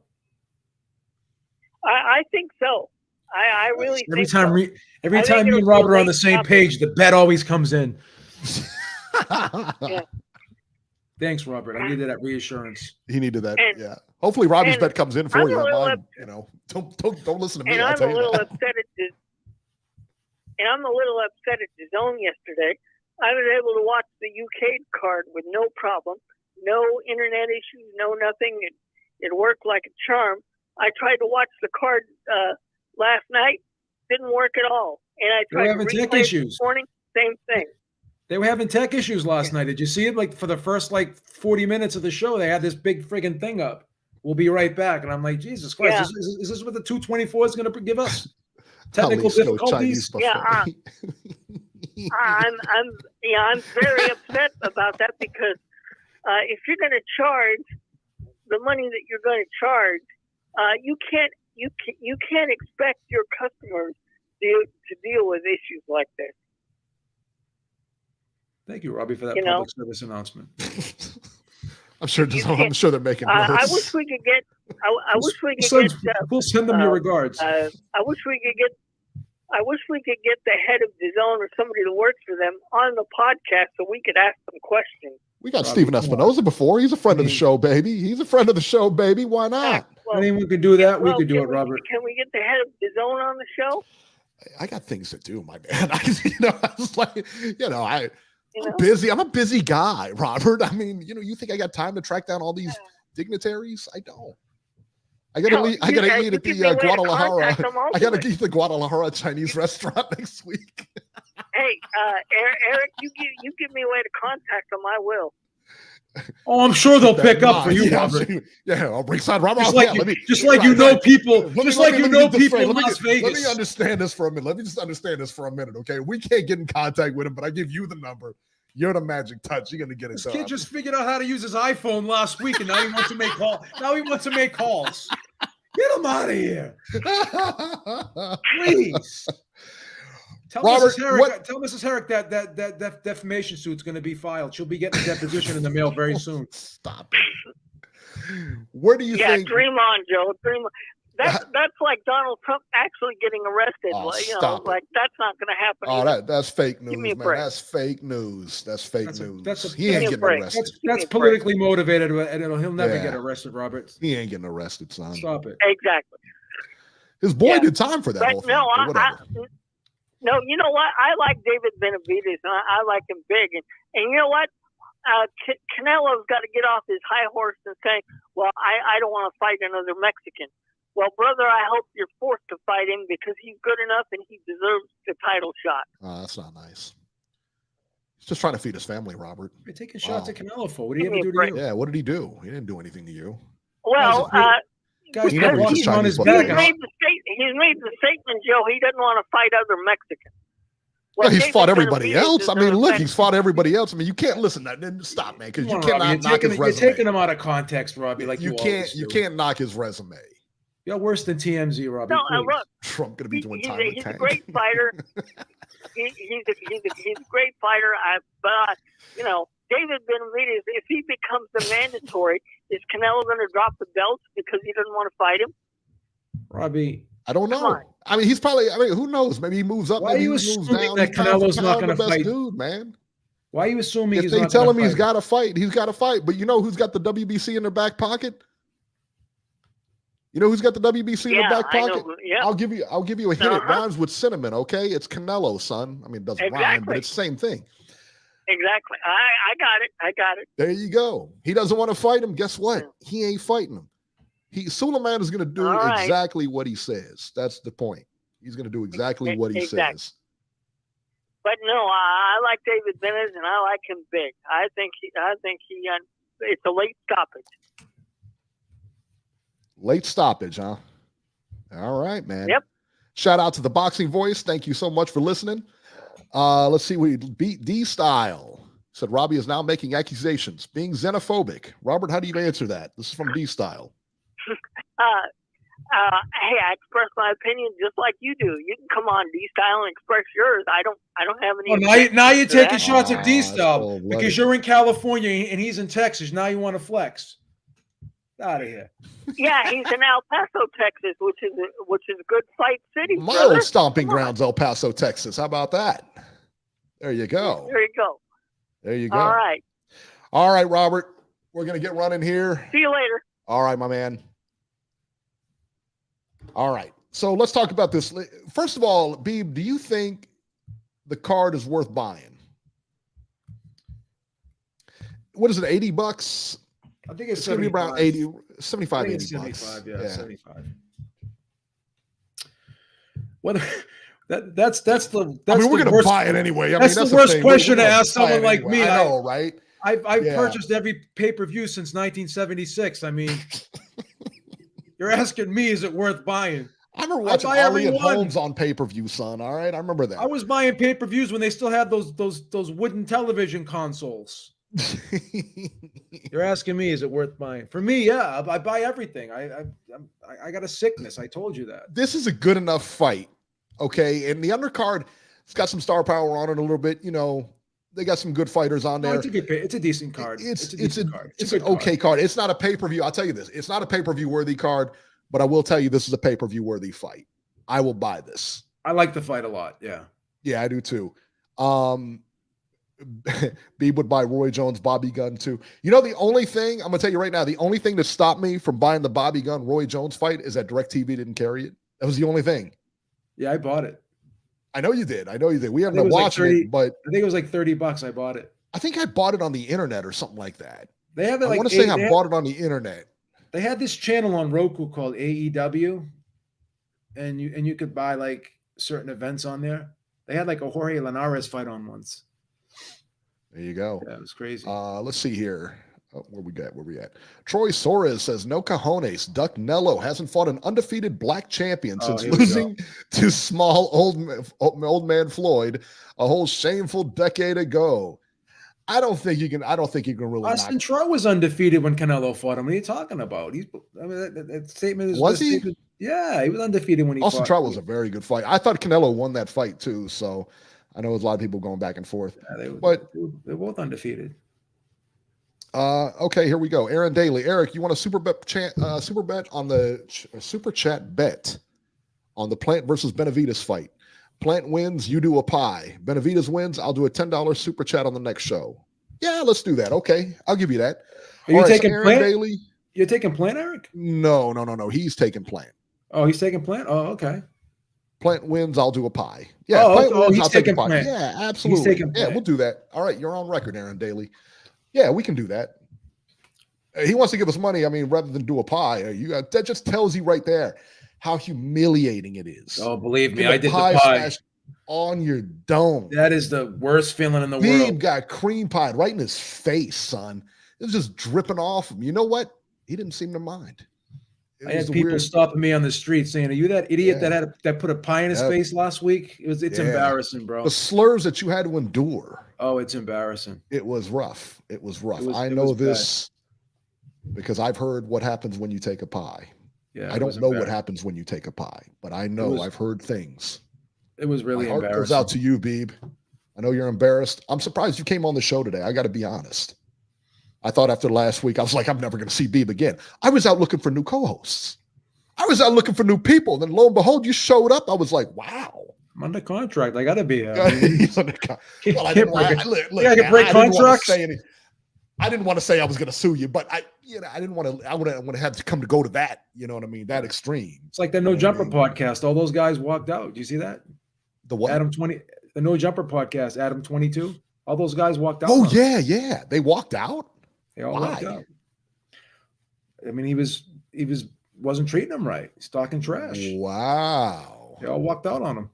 I think so. I really every think time so. Every time you and Robert are on the same page, the bet always comes in. Yeah. Thanks, Robert. I needed that reassurance. He needed that. Yeah. Hopefully, Robbie's bet comes in for you. Mine, don't listen to me. And I'm a little upset at the zone yesterday. I was able to watch the UK card with no problem, no internet issues, no nothing. It worked like a charm. I tried to watch the card last night, didn't work at all. And I tried to replay it this morning, same thing. They were having tech issues last night. Did you see it? Like for the first 40 minutes of the show, they had this big friggin' thing up. We'll be right back. And I'm like, Jesus Christ, is this what the 224 is going to give us? Technical difficulties? Yeah. I'm very upset about that because if you're going to charge the money that you're going to charge, you can't expect your customers to deal with issues like this. Thank you, Robbie, for that public service announcement. I'm sure they're making notes. I wish we could get. We'll send them your regards. I wish we could get the head of DAZN or somebody that works for them on the podcast so we could ask them questions. We got Steven Espinoza before. He's a friend of the show, baby. He's a friend of the show, baby. Why not? Well, anyone can do that. We could do it, Robert. Can we get the head of DAZN on the show? I got things to do, my man. I'm busy. I'm a busy guy, Robert. I mean, you think I got time to track down all these dignitaries? I don't. I gotta eat at the Guadalajara. I gotta eat the Guadalajara Chinese restaurant next week. Hey, Eric, you give me a way to contact them. I will. Oh, I'm sure they'll pick up for you, Robert. Ringside Robert. Just like you know people in Las Vegas. Let me understand this for a minute. Let me just understand this for a minute, okay? We can't get in contact with him, but I give you the number. You're the magic touch. You're gonna get it. This kid just figured out how to use his iPhone last week, and now he wants to make calls. Get him out of here, please. Tell Mrs. Herrick that defamation suit's going to be filed. She'll be getting a deposition in the mail very soon. Stop it. Where do you think? Yeah, dream on, Joe. Dream on. That's like Donald Trump actually getting arrested. That's not going to happen. Oh, that's fake news, man. That's fake news. That's fake news. He ain't getting arrested. That's politically motivated, and he'll never get arrested, Robert. He ain't getting arrested, son. Stop it. Exactly. His boy did time for that whole thing. No, you know what? I like David Benavidez, and I like him big. And you know what? Canelo's got to get off his high horse and say, well, I don't want to fight another Mexican. Well, brother, I hope you're forced to fight him because he's good enough and he deserves the title shot. Oh, that's not nice. He's just trying to feed his family, Robert. You're taking shots at Canelo for. What did he ever do to you? Yeah, what did he do? He didn't do anything to you. Well, guys, he's made the statement, Joe, he doesn't want to fight other Mexicans. Well, he's fought everybody else. I mean, look, he's fought everybody else. I mean, you can't listen to that. Stop, man, because you cannot knock his resume. You're taking him out of context, Robbie. Like you can't knock his resume. You're worse than TMZ, Robbie. No, look, Trump going to be doing time. He's a great fighter. he's a great fighter. But David Benavidez, if he becomes the mandatory, is Canelo going to drop the belts because he doesn't want to fight him? Robbie, I don't know. I mean, he's probably. I mean, who knows? Maybe he moves up. Why are you assuming that Canelo's not going to fight, dude? Man, why are you assuming if they tell him he's got to fight, he's got to fight. But you know who's got the WBC in their back pocket? You know who's got the WBC in the back pocket? I'll give you a hint. It rhymes with cinnamon, okay? It's Canelo, son. I mean, it doesn't rhyme, but it's the same thing. Exactly. I got it. There you go. He doesn't want to fight him. Guess what? He ain't fighting him. Suleiman is going to do exactly what he says. That's the point. He's going to do exactly what he says. But no, I like David Benavidez, and I like him big. I think he. It's a late stoppage. Late stoppage, huh? All right, man. Yep. Shout out to the Boxing Voice. Thank you so much for listening. Let's see. We beat D-Style. Said Robbie is now making accusations, being xenophobic. Robert, how do you answer that? This is from D-Style. Hey, I express my opinion just like you do. You can come on D-Style and express yours. I don't have any. Now you're taking shots at D-Style because you're in California and he's in Texas. Now you want to flex. Out of here. Yeah, he's in El Paso, Texas, which is a good fight city. My old stomping grounds, El Paso, Texas. How about that? There you go. There you go. All right, Robert. We're gonna get running here. See you later. All right, my man. All right. So let's talk about this. First of all, Beeb, do you think the card is worth buying? What is it? $80? I think it's going to be around 75, 80 75, bucks. 75. What? That's the. I mean, we're going to buy it anyway. That's the worst question to ask someone like me. I know, right? I've purchased every pay-per-view since 1976. I mean, you're asking me, is it worth buying? I remember watching buy Ali and everyone. Holmes on pay-per-view, son. All right, I remember that. I was buying pay-per-views when they still had those wooden television consoles. You're asking me, is it worth buying? For me, yeah, I buy everything. I got a sickness. I told you that. This is a good enough fight, okay? And the undercard, it's got some star power on it a little bit. You know, they got some good fighters on there. It's a decent card. It's an okay card. It's not a pay-per-view. I'll tell you this. It's not a pay-per-view worthy card, but I will tell you this is a pay-per-view worthy fight. I will buy this. I like the fight a lot. Yeah. Yeah, I do too. Beeb would buy Roy Jones, Bobby Gunn too. You know, the only thing I'm gonna tell you right now, the only thing that stopped me from buying the Bobby Gunn Roy Jones fight is that DirecTV didn't carry it. That was the only thing. Yeah, I bought it. I know you did. We haven't been watching it, but I think it was like $30. I bought it. I think I bought it on the internet or something like that. They have it. I want to say I bought it on the internet. They had this channel on Roku called AEW, and you could buy like certain events on there. They had like a Jorge Linares fight on once. There you go. Yeah, it was crazy. Let's see here. Oh, where we at? Troy Soares says, no cojones. Duck Nello hasn't fought an undefeated black champion since losing to small old man Floyd a whole shameful decade ago. I don't think you can really. Austin Troy was undefeated when Canelo fought him. What are you talking about? That statement is. Was he? Yeah, he was undefeated when he Austin fought. Troy was a very good fight. I thought Canelo won that fight too. So I know there's a lot of people going back and forth. Yeah, they're both undefeated. Okay, here we go. Aaron Daly. Eric, you want a super bet on the super chat bet on the Plant versus Benavidez fight? Plant wins, you do a pie. Benavidez wins, I'll do a $10 super chat on the next show. Yeah, let's do that. Okay, I'll give you that. Are you taking Aaron Plant? Daly? You're taking Plant, Eric? No. He's taking Plant. Oh, he's taking Plant? Oh, okay. Plant wins, I'll do a pie. Yeah, Plant wins, I'll take a pie. Plant. Yeah, absolutely. He's taking Plant. Yeah, we'll do that. All right, you're on record, Aaron Daly. Yeah, we can do that. He wants to give us money. I mean, rather than do a pie, that just tells you right there how humiliating it is. Oh, believe me, I did the pie on your dome. That is the worst feeling in the world. He got cream pie right in his face, son. It was just dripping off him. You know what? He didn't seem to mind. I had people stopping me on the street saying, "Are you that idiot that put a pie in his face last week?" It's embarrassing, bro. The slurs that you had to endure. Oh, it's embarrassing. It was rough. I know this because I've heard what happens when you take a pie. Yeah, I don't know what happens when you take a pie, but I know I've heard things. It was really embarrassing. It goes out to you, Beeb. I know you're embarrassed. I'm surprised you came on the show today. I got to be honest. I thought after last week, I was like, I'm never going to see Beeb again. I was out looking for new co-hosts. I was out looking for new people. Then lo and behold, you showed up. I was like, wow. I'm under contract. I got to be. He's under contract. Well, I can break contracts. I didn't want to say I was going to sue you, but I didn't want to. I would have to come to go to that. You know what I mean? That extreme. It's like the No Jumper podcast. All those guys walked out. Do you see that? The what? The No Jumper podcast. Adam 22. All those guys walked out. Oh yeah. They walked out. They all walked out. I mean, he wasn't treating them right. He's talking trash. Wow. They all walked out on him.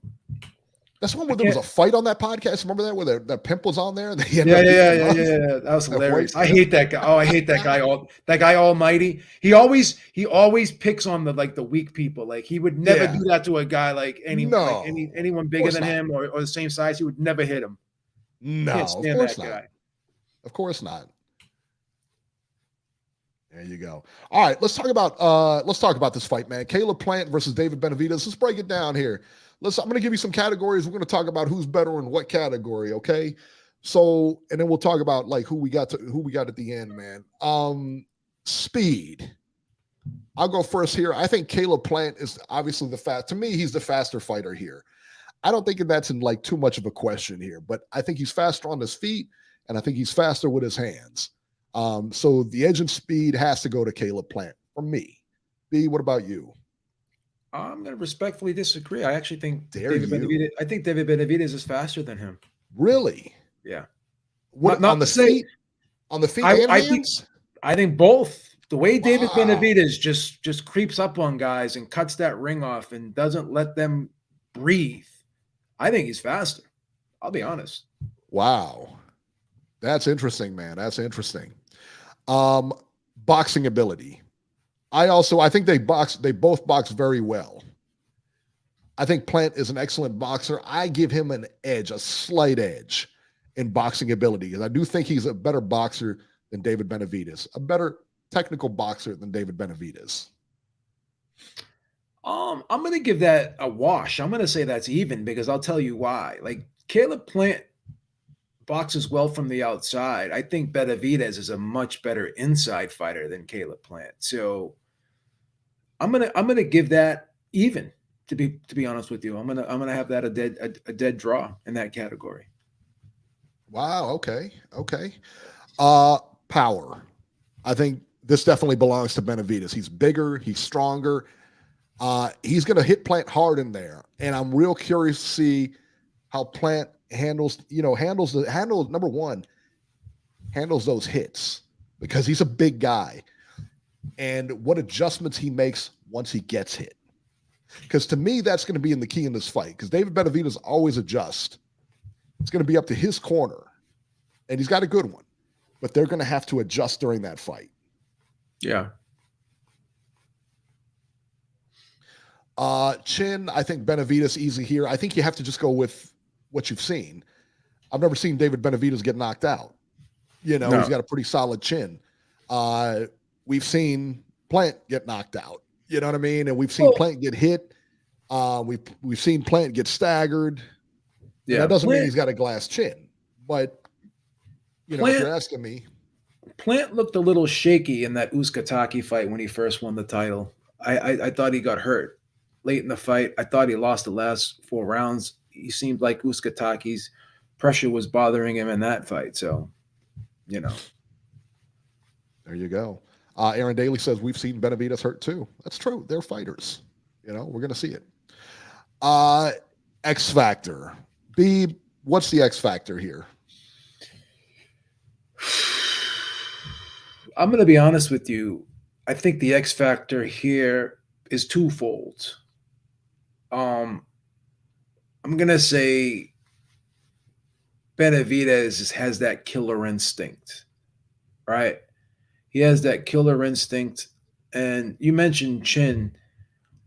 That's one where there was a fight on that podcast. Remember that where the pimp was on there? Yeah. That was hilarious. I hate that guy. Oh, I hate that guy. That guy Almighty. He always picks on the weak people. Like he would never do that to a guy anyone bigger than him or the same size. He would never hit him. No, of course not. Of course not. There you go. All right, let's talk about this fight, man. Caleb Plant versus David Benavidez. Let's break it down here. I'm going to give you some categories. We're going to talk about who's better in what category, okay? So, and then we'll talk about like who we got at the end, man. Speed. I'll go first here. I think Caleb Plant is obviously to me, he's the faster fighter here. I don't think that's in like too much of a question here, but I think he's faster on his feet, and I think he's faster with his hands. So the edge and speed has to go to Caleb Plant for me. B, what about you? I'm going to respectfully disagree. I actually think David Benavidez is faster than him. Really? Yeah. What, on the feet? On the feet and hands? I think both. The way David Benavidez just creeps up on guys and cuts that ring off and doesn't let them breathe. I think he's faster. I'll be honest. Wow. That's interesting, man. That's interesting. Boxing ability. I think they both box very well. I think Plant is an excellent boxer. I give him an edge, a slight edge in boxing ability. And I do think he's a better boxer than David Benavidez, a better technical boxer than David Benavidez. I'm going to give that a wash. I'm going to say that's even because I'll tell you why. Like Caleb Plant boxes well from the outside. I think Benavidez is a much better inside fighter than Caleb Plant. So I'm gonna give that even. To be honest with you, I'm gonna have that a dead draw in that category. Wow. Okay. Power. I think this definitely belongs to Benavidez. He's bigger. He's stronger. He's going to hit Plant hard in there. And I'm real curious to see how Plant handles those hits because he's a big guy and what adjustments he makes once he gets hit. Because to me, that's going to be in the key in this fight because David Benavidez always adjusts. It's going to be up to his corner and he's got a good one, but they're going to have to adjust during that fight. Yeah. Chin, I think Benavidez easy here. I think you have to just go with what you've seen. I've never seen David Benavidez get knocked out. He's got a pretty solid chin. We've seen Plant get knocked out. You know what I mean? And we've seen Plant get hit. We've seen Plant get staggered. Yeah, that doesn't mean he's got a glass chin, but if you're asking me, Plant looked a little shaky in that Uzcategui fight when he first won the title. I thought he got hurt late in the fight. I thought he lost the last 4 rounds. He seemed like Uzcategui's pressure was bothering him in that fight. So, there you go. Aaron Daly says we've seen Benavidez hurt too. That's true. They're fighters. We're going to see it. X Factor. B, what's the X Factor here? I'm going to be honest with you. I think the X Factor here is twofold. I'm going to say Benavidez has that killer instinct, right? He has that killer instinct. And you mentioned chin.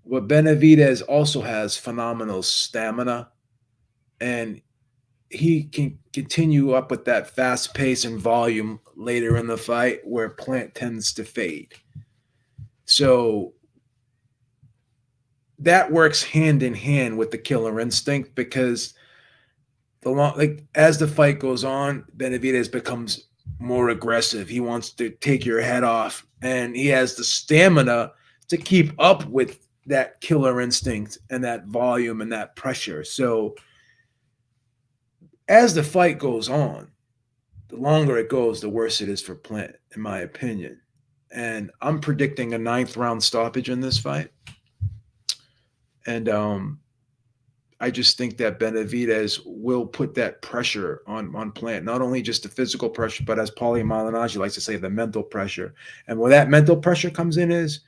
But Benavidez also has phenomenal stamina. And he can continue up with that fast pace and volume later in the fight where Plant tends to fade. So that works hand in hand with the killer instinct because as the fight goes on, Benavidez becomes more aggressive. He wants to take your head off, and he has the stamina to keep up with that killer instinct and that volume and that pressure. So as the fight goes on, the longer it goes, the worse it is for Plant, in my opinion. And I'm predicting a 9th round stoppage in this fight. And I just think that Benavidez will put that pressure on Plant, not only just the physical pressure, but as Paulie Malignaggi likes to say, the mental pressure. And where that mental pressure comes in is,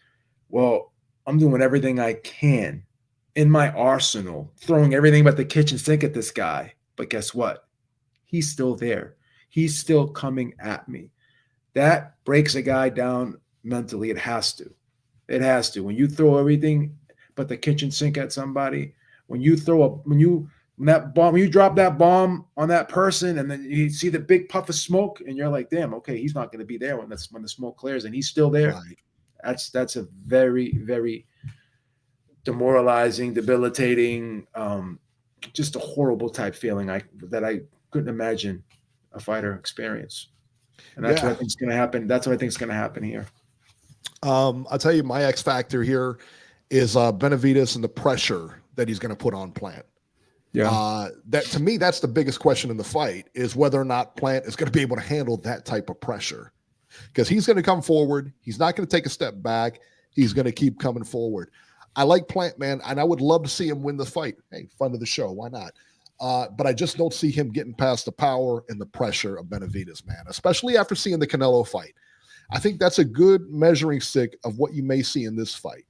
I'm doing everything I can in my arsenal, throwing everything but the kitchen sink at this guy. But guess what? He's still there. He's still coming at me. That breaks a guy down mentally. It has to. It has to. When you throw everything but the kitchen sink at somebody, when you drop that bomb on that person, and then you see the big puff of smoke, and you're like, damn, okay, he's not going to be there when the smoke clears, and he's still there. Right. That's a very, very demoralizing, debilitating, just a horrible type feeling that I couldn't imagine a fighter experience. And that's what I think is going to happen. That's what I think is going to happen here. I'll tell you, my X factor here is Benavidez and the pressure that he's going to put on Plant. Yeah. That to me, that's the biggest question in the fight is whether or not Plant is going to be able to handle that type of pressure. Because he's going to come forward. He's not going to take a step back. He's going to keep coming forward. I like Plant, man, and I would love to see him win the fight. Hey, fun of the show. Why not? But I just don't see him getting past the power and the pressure of Benavidez, man, especially after seeing the Canelo fight. I think that's a good measuring stick of what you may see in this fight.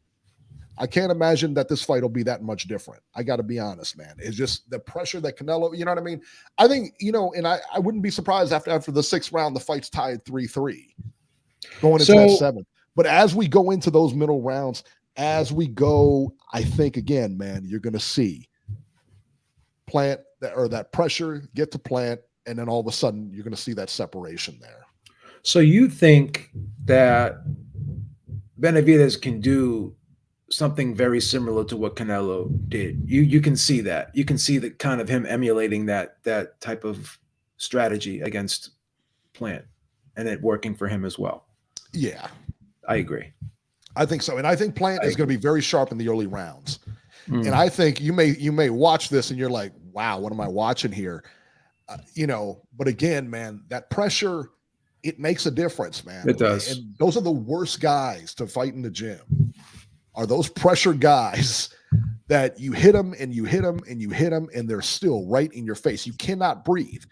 I can't imagine that this fight will be that much different. I got to be honest, man. It's just the pressure that Canelo, you know what I mean? I think, and I wouldn't be surprised after the 6th round, the fight's tied 3-3 going into that 7th. But as we go into those middle rounds, as we go, I think again, man, you're going to see Plant that pressure get to Plant, and then all of a sudden you're going to see that separation there. So you think that Benavidez can do something very similar to what Canelo did? You can see that. You can see the kind of him emulating that type of strategy against Plant, and it working for him as well. Yeah, I agree. I think so, and I think Plant is going to be very sharp in the early rounds. Mm. And I think you may watch this and you're like, wow, what am I watching here? But again, man, that pressure, it makes a difference, man. It does. And those are the worst guys to fight in the gym, are those pressure guys that you hit them and you hit them and you hit them and they're still right in your face. You cannot breathe.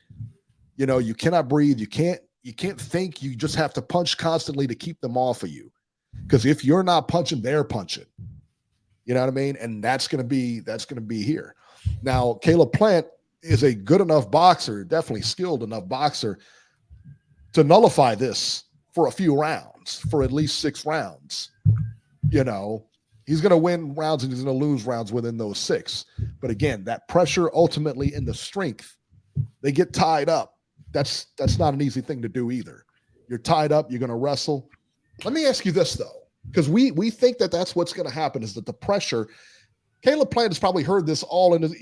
You cannot breathe. You can't think. You just have to punch constantly to keep them off of you. Because if you're not punching, they're punching. You know what I mean? And that's gonna be here. Now, Caleb Plant is a good enough boxer, definitely skilled enough boxer, to nullify this for a few rounds, for at least 6 rounds. He's gonna win rounds and he's gonna lose rounds within those 6. But again, that pressure ultimately and the strength, they get tied up. That's not an easy thing to do either. You're tied up, you're gonna wrestle. Let me ask you this though, because we think that that's what's going to happen, is that the pressure. Caleb Plant has probably heard this all in his,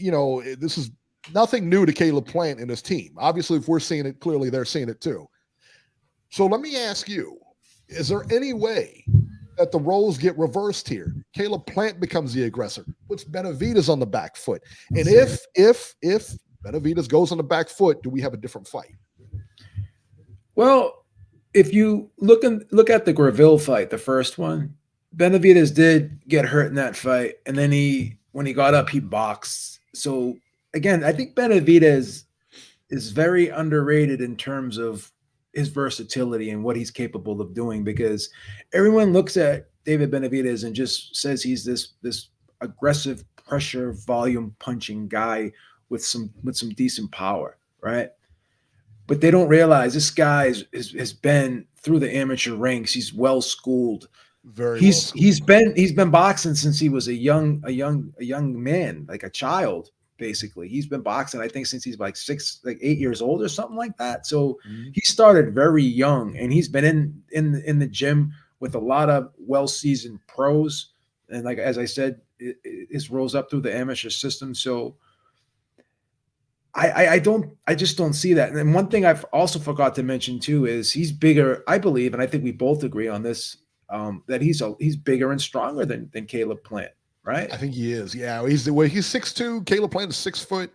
this is nothing new to Caleb Plant and his team. Obviously, if we're seeing it, clearly they're seeing it too. So let me ask you, is there any way that the roles get reversed here? Caleb Plant becomes the aggressor, puts Benavidez on the back foot. And if Benavidez goes on the back foot, do we have a different fight? Well, if you look at the Graville fight, the first one, Benavidez did get hurt in that fight, and then when he got up, he boxed. So again, I think Benavidez is very underrated in terms of his versatility and what he's capable of doing, because everyone looks at David Benavidez and just says he's this aggressive pressure volume punching guy with some decent power, right? But they don't realize this guy has been through the amateur ranks. He's well schooled. He's been boxing since he was a young man, like a child, basically. He's been boxing, I think, since he's like 8 years old or something like that. So he started very young, and he's been in the gym with a lot of well-seasoned pros. And like, as I said, it rolls up through the amateur system. So I just don't see that. And one thing I've also forgot to mention too is he's bigger, I believe, and I think we both agree on this, that he's bigger and stronger than Caleb Plant, right? I think he is. Yeah, he's 6'2". Caleb Plant is 6 foot.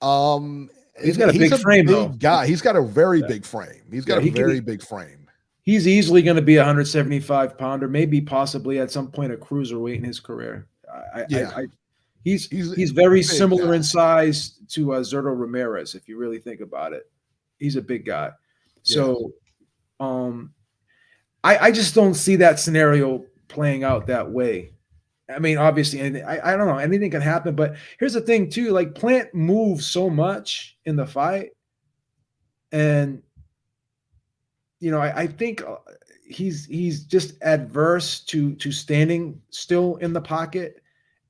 He's got a big frame, though. Guy. He's got a very big frame. He's got a very big frame. He's easily going to be a 175-pounder, maybe possibly at some point a cruiserweight in his career. He's very similar in size to Gilberto Ramirez, if you really think about it. He's a big guy. So I just don't see that scenario playing out that way. I mean, obviously, I don't know, anything can happen. But here's the thing, too. Like, Plant moves so much in the fight. And, I think he's just adverse to standing still in the pocket.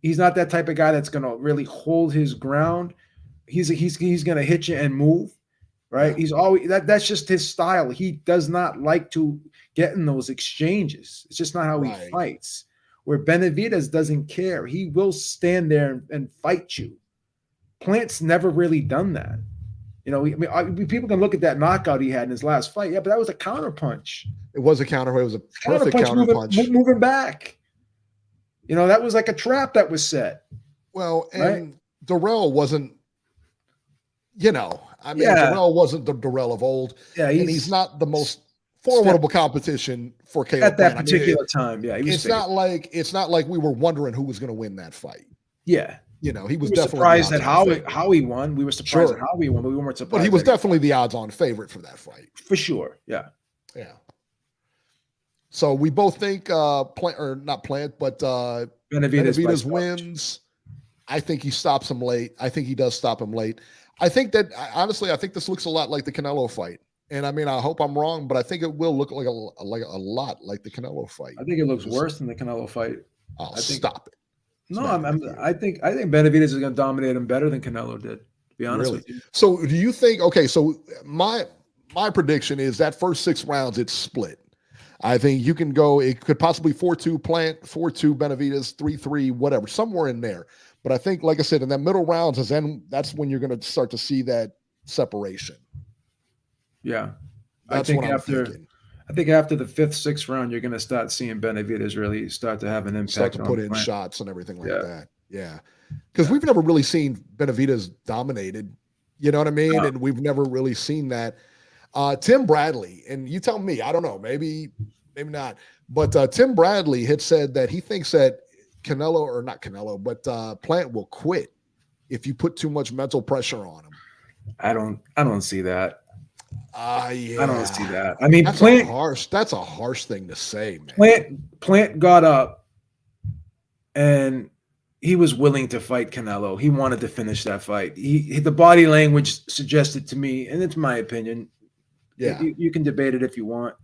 He's not that type of guy that's going to really hold his ground. He's going to hit you and move, right? He's always that's just his style. He does not like to get in those exchanges. It's just not how he fights. Where Benavidez doesn't care. He will stand there and fight you. Plant's never really done that. People can look at that knockout he had in his last fight. Yeah, but that was a counterpunch. It was a counter. It was a perfect counterpunch. Moving back. That was like a trap that was set. Well, and Darrell wasn't, Darrell wasn't the Darrell of old. Yeah, and he's not the most formidable competition for Caleb at that particular time. Yeah, it's not like we were wondering who was going to win that fight. Yeah, he was definitely surprised at how he won. We were surprised at how he won, but we weren't surprised. But he was definitely the odds-on favorite for that fight, for sure. Yeah. So we both think Benavidez wins. I think he stops him late. I think he does stop him late. I think that honestly, I think this looks a lot like the Canelo fight. And I mean, I hope I'm wrong, but I think it will look like a lot like the Canelo fight. I think it looks worse than the Canelo fight. Stop it. No, I think Benavidez is going to dominate him better than Canelo did. To be honest with you. So do you think? Okay, so my prediction is that first 6 rounds it's split. I think you can go. It could possibly 4-2 Plant, 4-2 Benavidez, 3-3, whatever, somewhere in there. But I think, like I said, in that middle rounds that's when you're going to start to see that separation. Yeah, that's what I'm thinking. I think after the 5th, 6th round, you're going to start seeing Benavidez really start to have an impact. Start to put in shots and everything like that. Yeah. Because we've never really seen Benavidez dominated. You know what I mean? No. And we've never really seen that. Tim Bradley, and you tell me, I don't know, maybe not. But Tim Bradley had said that he thinks that Plant will quit if you put too much mental pressure on him. I don't see that. Yeah. I don't see that. I mean, that's a harsh thing to say, man. Plant got up and he was willing to fight Canelo. He wanted to finish that fight. The body language suggested to me, and it's my opinion. Yeah. You can debate it if you want.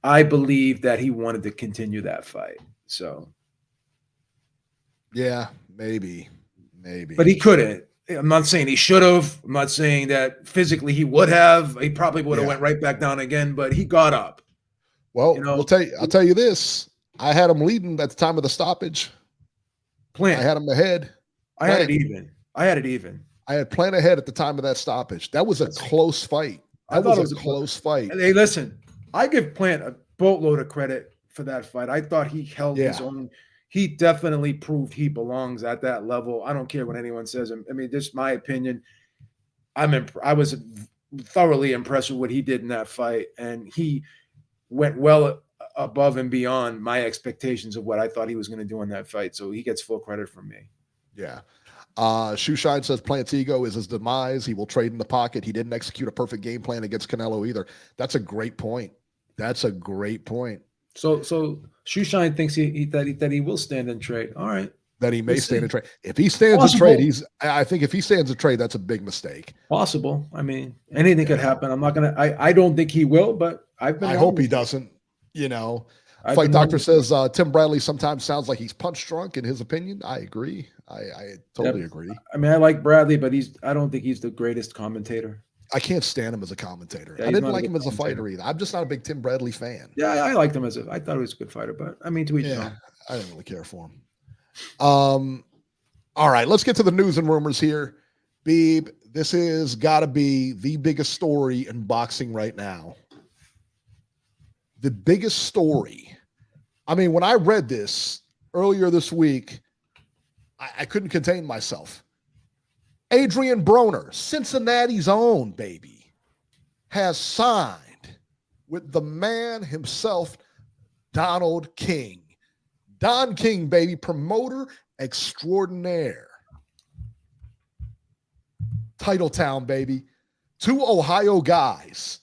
I believe that he wanted to continue that fight. So yeah, maybe. But he couldn't. I'm not saying he should have. I'm not saying that physically he would have. He probably would have went right back down again, but he got up. Well, I'll tell you this. I had him leading at the time of the stoppage. Plant. I had him ahead. I had it even. I had Plant ahead at the time of that stoppage. That was a close fight. That was a close fight. Hey, listen, I give Plant a boatload of credit for that fight. I thought he held his own. He definitely proved he belongs at that level. I don't care what anyone says. I mean, this is my opinion. I was thoroughly impressed with what he did in that fight, and he went well above and beyond my expectations of what I thought he was going to do in that fight. So he gets full credit from me. Yeah. Shoeshine says Plant's ego is his demise. He will trade in the pocket. He didn't execute a perfect game plan against Canelo either. That's a great point. So Shoeshine thinks that he will stand and trade. All right. That he may stand and trade. If he stands and trade, I think if he stands and trade, that's a big mistake. Possible. I mean, anything could happen. I don't think he will, but I hope he doesn't. Fight Doctor says Tim Bradley sometimes sounds like he's punch drunk in his opinion. I agree. I totally agree. I mean, I like Bradley, but I don't think he's the greatest commentator. I can't stand him as a commentator. I didn't like him as a fighter either. I'm just not a big Tim Bradley fan. Yeah, I liked him I thought he was a good fighter, but I mean, to each his own. I didn't really care for him. All right, let's get to the news and rumors here. Beeb, this is got to be the biggest story in boxing right now. The biggest story. I mean, when I read this earlier this week, I couldn't contain myself. Adrian Broner, Cincinnati's own baby, has signed with the man himself, Donald King. Don King, baby, promoter extraordinaire. Titletown, baby. 2 Ohio guys.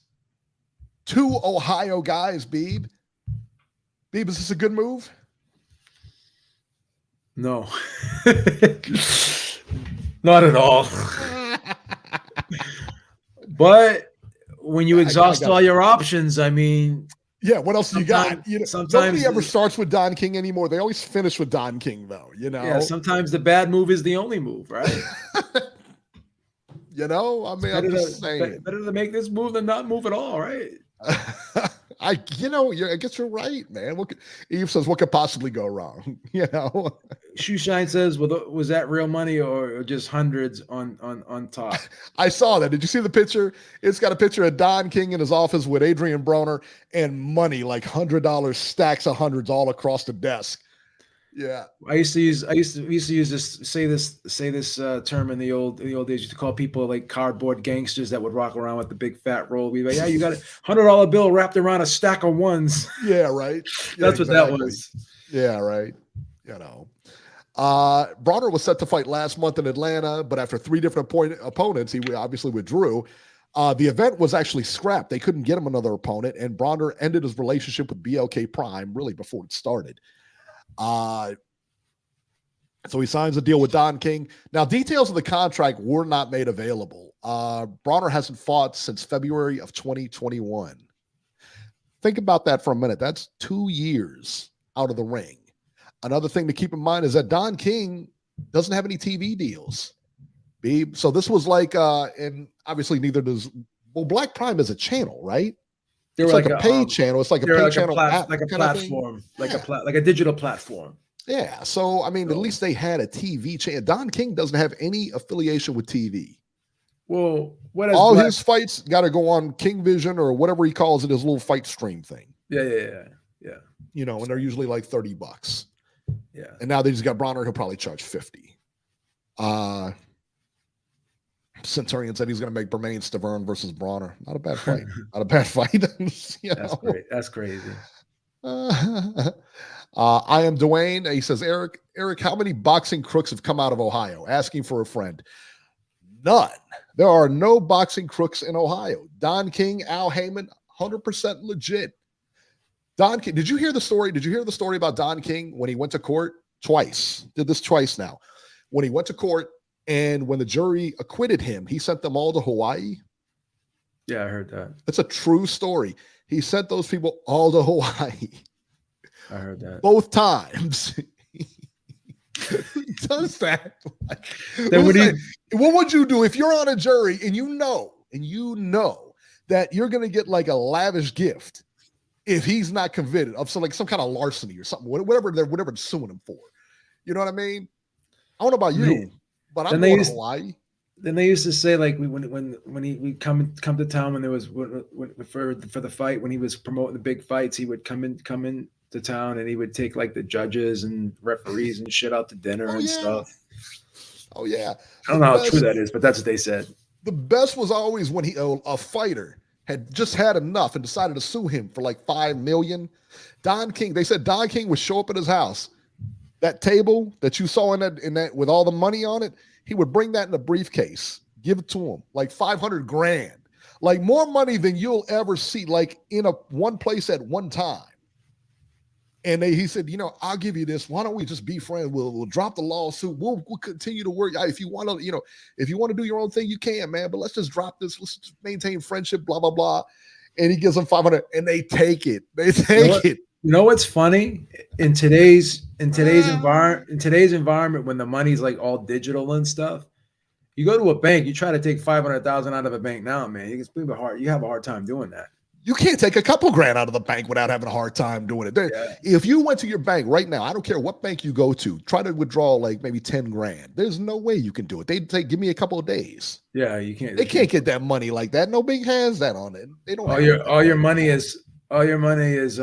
2 Ohio guys, Beeb. Beeb, is this a good move? No. Not at all. But when you exhaust all your options, I mean, yeah, what else do you got? Nobody ever starts with Don King anymore. They always finish with Don King, though. Yeah, sometimes the bad move is the only move, right? I mean, I'm just saying. Better to make this move than not move at all, right? I guess you're right, man. Eve says, what could possibly go wrong? Shoeshine says, was that real money or just hundreds on top? I saw that. Did you see the picture? It's got a picture of Don King in his office with Adrian Broner and money, like $100 stacks of hundreds all across the desk. Yeah, I used to use this term in the old days. Used to call people like cardboard gangsters that would rock around with the big fat roll. We'd be like, yeah, you got a $100 bill wrapped around a stack of ones. Yeah, right. That's what that was. Yeah, right. Broner was set to fight last month in Atlanta, but after 3 different opponents, he obviously withdrew. The event was actually scrapped. They couldn't get him another opponent, and Broner ended his relationship with BLK Prime really before it started. So he signs a deal with Don King. Now, details of the contract were not made available. Broner hasn't fought since February of 2021. Think about that for a minute. That's 2 years out of the ring. Another thing to keep in mind is that Don King doesn't have any TV deals. So this was like, and obviously neither does, Black Prime is a channel, right? It's like a paid channel. It's like a paid channel. Like a platform, like a digital platform. Yeah. So, I mean, at least they had a TV channel. Don King doesn't have any affiliation with TV. Well, all his fights got to go on King Vision or whatever he calls it, his little fight stream thing. Yeah. You know, and they're usually like $30. Yeah. And now they just got Bronner, he'll probably charge 50. Centurion said he's going to make Bermain Stavern versus Bronner. Not a bad fight. Not a bad fight. That's great. That's crazy. I am Dwayne. He says, Eric, how many boxing crooks have come out of Ohio? Asking for a friend. None. There are no boxing crooks in Ohio. Don King, Al Heyman, 100% legit. Don King, did you hear the story? Did you hear the story about Don King when he went to court? Twice. Did this twice now. When he went to court and when the jury acquitted him, he sent them all to Hawaii. Yeah, I heard that. It's a true story. He sent those people all to Hawaii. I heard that. Both times. Who does that? What would you do if you're on a jury and you know that you're going to get like a lavish gift if he's not convicted of some kind of larceny or something, whatever they're suing him for? You know what I mean? I don't know about you, but I'm going to Hawaii. Then they used to say, like, when he come to town when there was for the fight, when he was promoting the big fights, he would come in to town and he would take like the judges and referees and shit out to dinner stuff. Oh yeah. I don't know how true that is, but that's what they said. The best was always when a fighter had just had enough and decided to sue him for like $5 million. They said Don King would show up at his house. That table that you saw in that with all the money on it, he would bring that in a briefcase, give it to him, like $500,000, like more money than you'll ever see, like in one place at one time. And he said, I'll give you this. Why don't we just be friends? We'll drop the lawsuit. We'll continue to work. If you want to do your own thing, you can, man. But let's just drop this. Let's just maintain friendship, blah, blah, blah. And he gives them 500 and they take it. They take it. You know what's funny? In today's environment, when the money's like all digital and stuff, you go to a bank, you try to take 500,000 out of a bank now, man. You have a hard time doing that. You can't take a couple grand out of the bank without having a hard time doing it. If you went to your bank right now, I don't care what bank you go to, try to withdraw like maybe 10 grand. There's no way you can do it. They'd say, give me a couple of days. Yeah, you can't. They can't get that money like that. No bank has that on it. They don't. All your money is your money's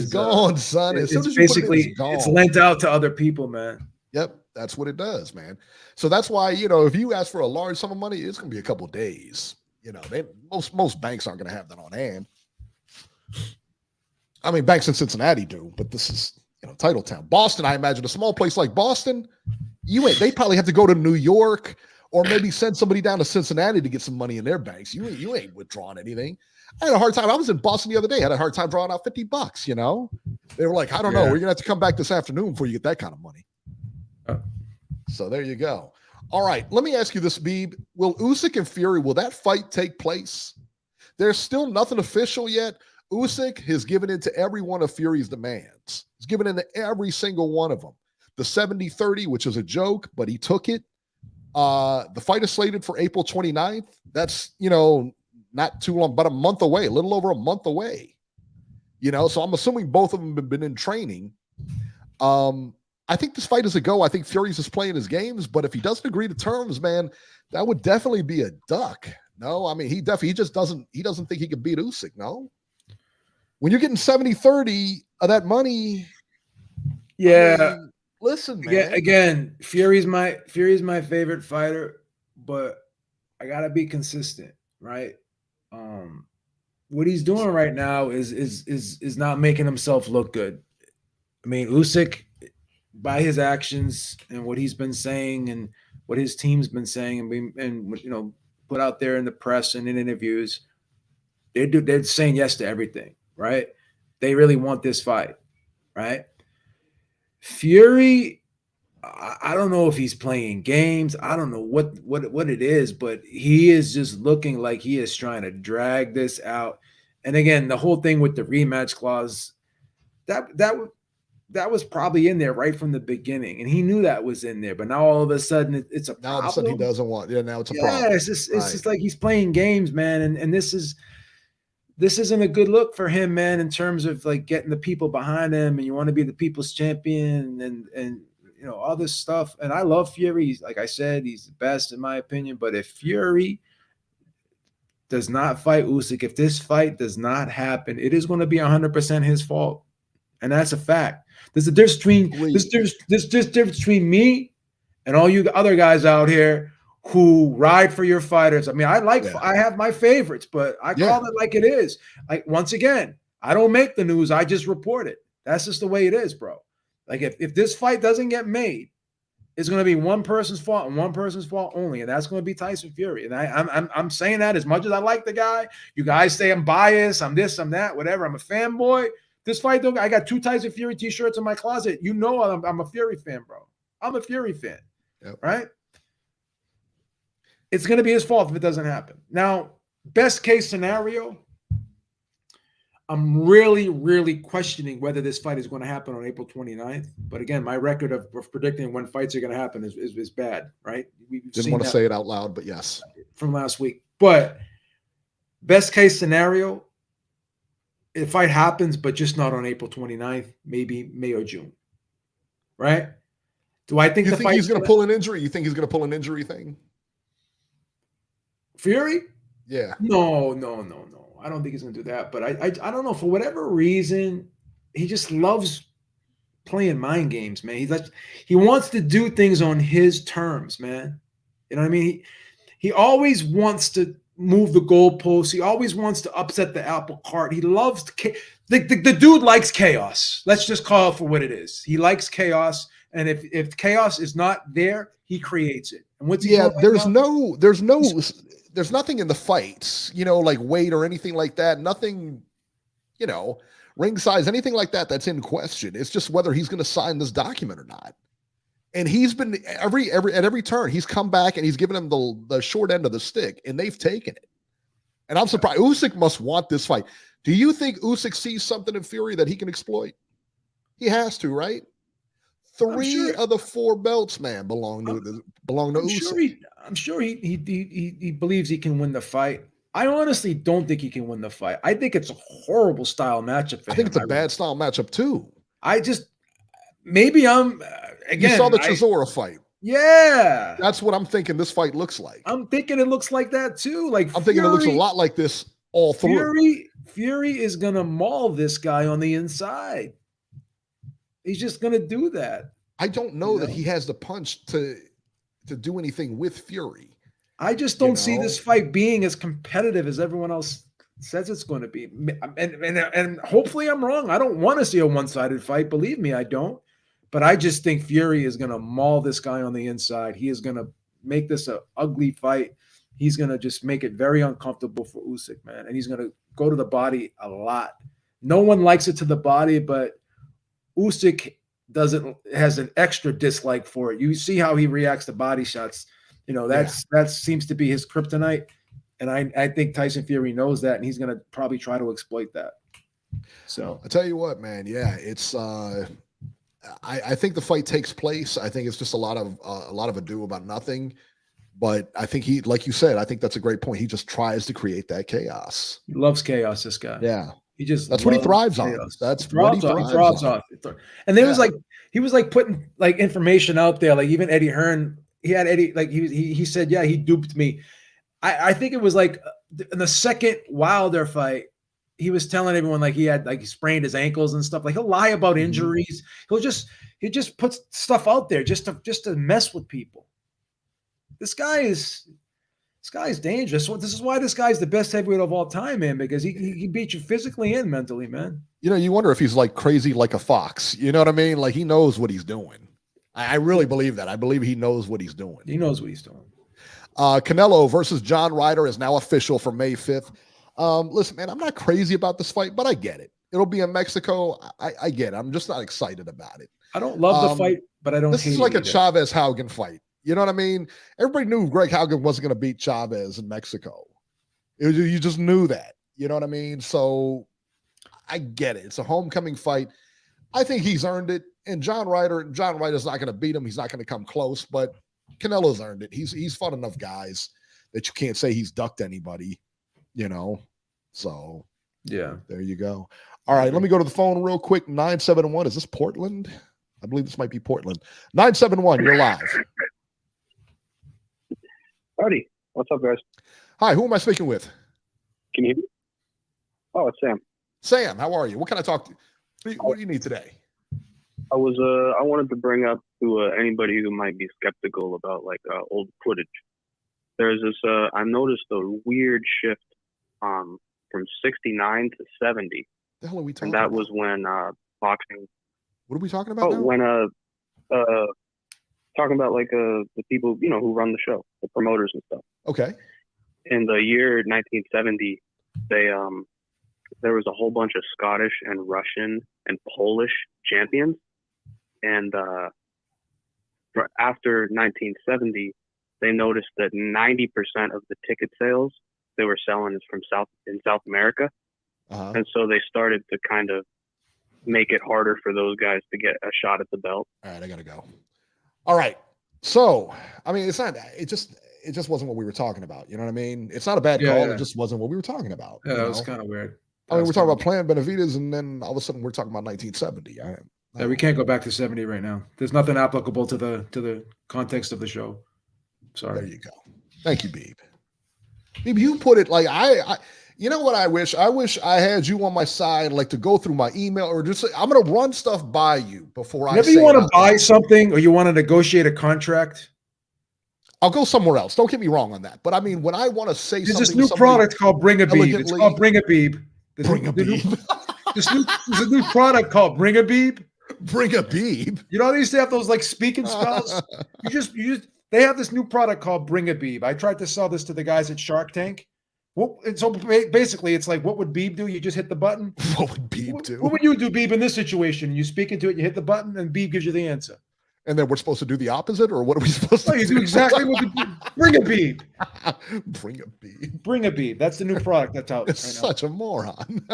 gone, son. As soon as you basically put it's lent out to other people, man. Yep, that's what it does, man. So that's why if you ask for a large sum of money, it's gonna be a couple of days. Most banks aren't going to have that on hand. I mean, banks in Cincinnati do, but this is title town. Boston, I imagine a small place like Boston, they probably have to go to New York or maybe send somebody down to Cincinnati to get some money in their banks. You ain't withdrawing anything. I had a hard time. I was in Boston the other day. I had a hard time drawing out $50. They were like, I don't know. We're gonna have to come back this afternoon before you get that kind of money. So there you go. All right, let me ask you this, Beeb. Will Usyk and Fury, will that fight take place? There's still nothing official yet. Usyk has given in to every one of Fury's demands. He's given in to every single one of them. The 70-30, which is a joke, but he took it. The fight is slated for April 29th. That's, not too long, but a month away, a little over a month away. So I'm assuming both of them have been in training. I think this fight is a go. I think Fury's just playing his games, but if he doesn't agree to terms, man, that would definitely be a duck. No, I mean, he doesn't think he can beat Usyk, no? When you're getting 70-30 of that money. Yeah. I mean, listen, man. Again, Fury's my favorite fighter, but I gotta be consistent, right? What he's doing right now is not making himself look good. I mean, Usyk, by his actions and what he's been saying and what his team's been saying and put out there in the press and in interviews, they're saying yes to everything, right? They really want this fight, right? Fury, I don't know if he's playing games. I don't know what it is, but he is just looking like he is trying to drag this out. And again, the whole thing with the rematch clause, that that was probably in there right from the beginning, and he knew that was in there. But now all of a sudden, it's a problem. Now all of a sudden he doesn't want. Yeah, now it's a Yeah, problem. it's just like he's playing games, man. And this isn't a good look for him, man. In terms of like getting the people behind him, and you want to be the people's champion, and you know all this stuff. And I love Fury. He's, like I said, he's the best in my opinion. But if Fury does not fight Usyk, if this fight does not happen, it is going to be 100% his fault, and that's a fact. There's a difference between this difference between me and all you other guys out here who ride for your fighters. I mean, I have my favorites, but I call it like it is. Like, once again, I don't make the news, I just report it. That's just the way it is, bro. Like, if this fight doesn't get made, it's going to be one person's fault and one person's fault only, and that's going to be Tyson Fury. And I'm saying that as much as I like the guy. You guys say I'm biased, I'm this, I'm that, whatever. I'm a fanboy. This fight, though, I got 2 Tyson Fury t-shirts in my closet. You know I'm a Fury fan, bro. I'm a Fury fan, right? It's going to be his fault if it doesn't happen. Now, best case scenario, I'm really, really questioning whether this fight is going to happen on April 29th. But again, my record of predicting when fights are going to happen is bad, right? Didn't want to say it out loud, but yes. From last week. But best case scenario, the fight happens, but just not on April 29th, maybe May or June, right? Do I think he's going to pull an injury? You think he's going to pull an injury thing? Fury? Yeah. No. I don't think he's going to do that. But I don't know. For whatever reason, he just loves playing mind games, man. He wants to do things on his terms, man. You know what I mean? He always wants to move the goalposts. He always wants to upset the apple cart. He loves the dude likes chaos. Let's just call it for what it is. He likes chaos, and if chaos is not there, he creates it. And what's there's nothing in the fights, like weight or anything like that. Nothing, ring size, anything like that that's in question. It's just whether he's going to sign this document or not. And he's been at every turn, he's come back and he's given him the short end of the stick, and they've taken it. And I'm surprised. Usyk must want this fight. Do you think Usyk sees something in Fury that he can exploit? He has to, right? 3 of the 4 belts, man, belong to Usyk. I'm sure he believes he can win the fight. I honestly don't think he can win the fight. I think it's a horrible style matchup for him. I think it's a bad style matchup too. Maybe I'm again. You saw the Chisora fight. Yeah, that's what I'm thinking. This fight looks like. I'm thinking it looks like that too. Like, I'm thinking it looks a lot like this all through. Fury is gonna maul this guy on the inside. He's just gonna do that. I don't know that he has the punch to do anything with Fury. I just don't see this fight being as competitive as everyone else says it's going to be. And hopefully I'm wrong. I don't want to see a one-sided fight. Believe me, I don't. But I just think Fury is going to maul this guy on the inside. He is going to make this an ugly fight. He's going to just make it very uncomfortable for Usyk, man. And he's going to go to the body a lot. No one likes it to the body, but Usyk has an extra dislike for it. You see how he reacts to body shots. That seems to be his kryptonite. And I think Tyson Fury knows that, and he's going to probably try to exploit that. So I tell you what, man. Yeah, it's I think the fight takes place. I think it's just a lot of ado about nothing. But I think he, like you said, I think that's a great point. He just tries to create that chaos. He loves chaos, this guy. Yeah. That's what he thrives on. That's what he thrives on. And there was he was putting information out there. Like, even Eddie Hearn, he said, yeah, he duped me. I think it was in the second Wilder fight, he was telling everyone he sprained his ankles and stuff. Like, he'll lie about injuries. He just puts stuff out there just to mess with people. This guy is dangerous. This is why this guy's the best heavyweight of all time, man, because he beat you physically and mentally, man. You wonder if he's crazy like a fox. You know what I mean? Like, he knows what he's doing. I really believe that. I believe he knows what he's doing. He knows what he's doing. Canelo versus John Ryder is now official for May 5th. Listen, man, I'm not crazy about this fight, but I get it. It'll be in Mexico. I get it. I'm just not excited about it. I don't love the fight, but I don't hate it. This is like a Chavez-Haugen fight. You know what I mean? Everybody knew Greg Haugen wasn't going to beat Chavez in Mexico. You just knew that. You know what I mean? So I get it. It's a homecoming fight. I think he's earned it. And John Ryder's not going to beat him. He's not going to come close, but Canelo's earned it. He's fun enough guys that you can't say he's ducked anybody, So yeah, there you go. All right, let me go to the phone real quick. 971. Is this Portland? I believe this might be Portland. 971, you're live. Howdy. What's up, guys? Hi, who am I speaking with? Can you hear me? Oh, it's Sam. Sam, how are you? What can I talk to you? What do you need today? I wanted to bring up to anybody who might be skeptical about old footage. There's this I noticed a weird shift from 69 to 70. The hell are we talking about? And that was when boxing. What are we talking about now? When talking about the people who run the show, the promoters and stuff. Okay. In the year 1970, there was a whole bunch of Scottish and Russian and Polish champions. And after 1970, they noticed that 90% of the ticket sales they were selling is from South America. Uh-huh. And so they started to kind of make it harder for those guys to get a shot at the belt. All right, I got to go. All right. So, I mean, it just wasn't what we were talking about. You know what I mean? It's not a bad call. Yeah. It just wasn't what we were talking about. Yeah, that was kind of weird. I mean, we're talking about playing Benavidez, and then all of a sudden we're talking about 1970. Yeah, we can't go back to 70 right now. There's nothing applicable to the context of the show. Sorry. There you go. Thank you, Beeb. Beeb, you put it like you know what I wish? I wish I had you on my side, to go through my email or just I'm going to run stuff by you before Whenever you want to buy something or you want to negotiate a contract, I'll go somewhere else. Don't get me wrong on that. But I mean, when I want to say there's something, this new product called Bring a Beeb. It's called Bring a Beeb. Bring a Beeb. There's a new product called Bring a Beeb. Bring a Beeb. You know, they used to have those speaking spells. They have this new product called Bring a Beeb. I tried to sell this to the guys at Shark Tank. So basically, it's like, what would Beeb do? You just hit the button. What would Beeb do? What would you do, Beeb, in this situation? You speak into it, you hit the button, and Beeb gives you the answer. And then we're supposed to do the opposite, or what are we supposed to do? You do exactly what you do. Bring a Beeb. Bring a Beeb. Bring a Beeb. That's the new product that's out. It's such a moron.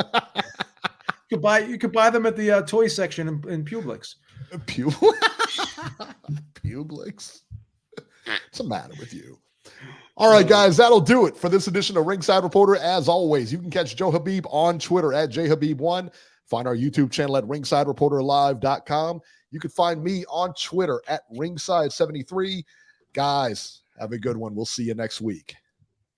You could buy them at the toy section in Publix. Publix. What's the matter with you? All right, guys, that'll do it for this edition of Ringside Reporter. As always, you can catch Joe Habib on Twitter at JHabib1. Find our YouTube channel at ringsidereporterlive.com. You can find me on Twitter at ringside73. Guys, have a good one. We'll see you next week.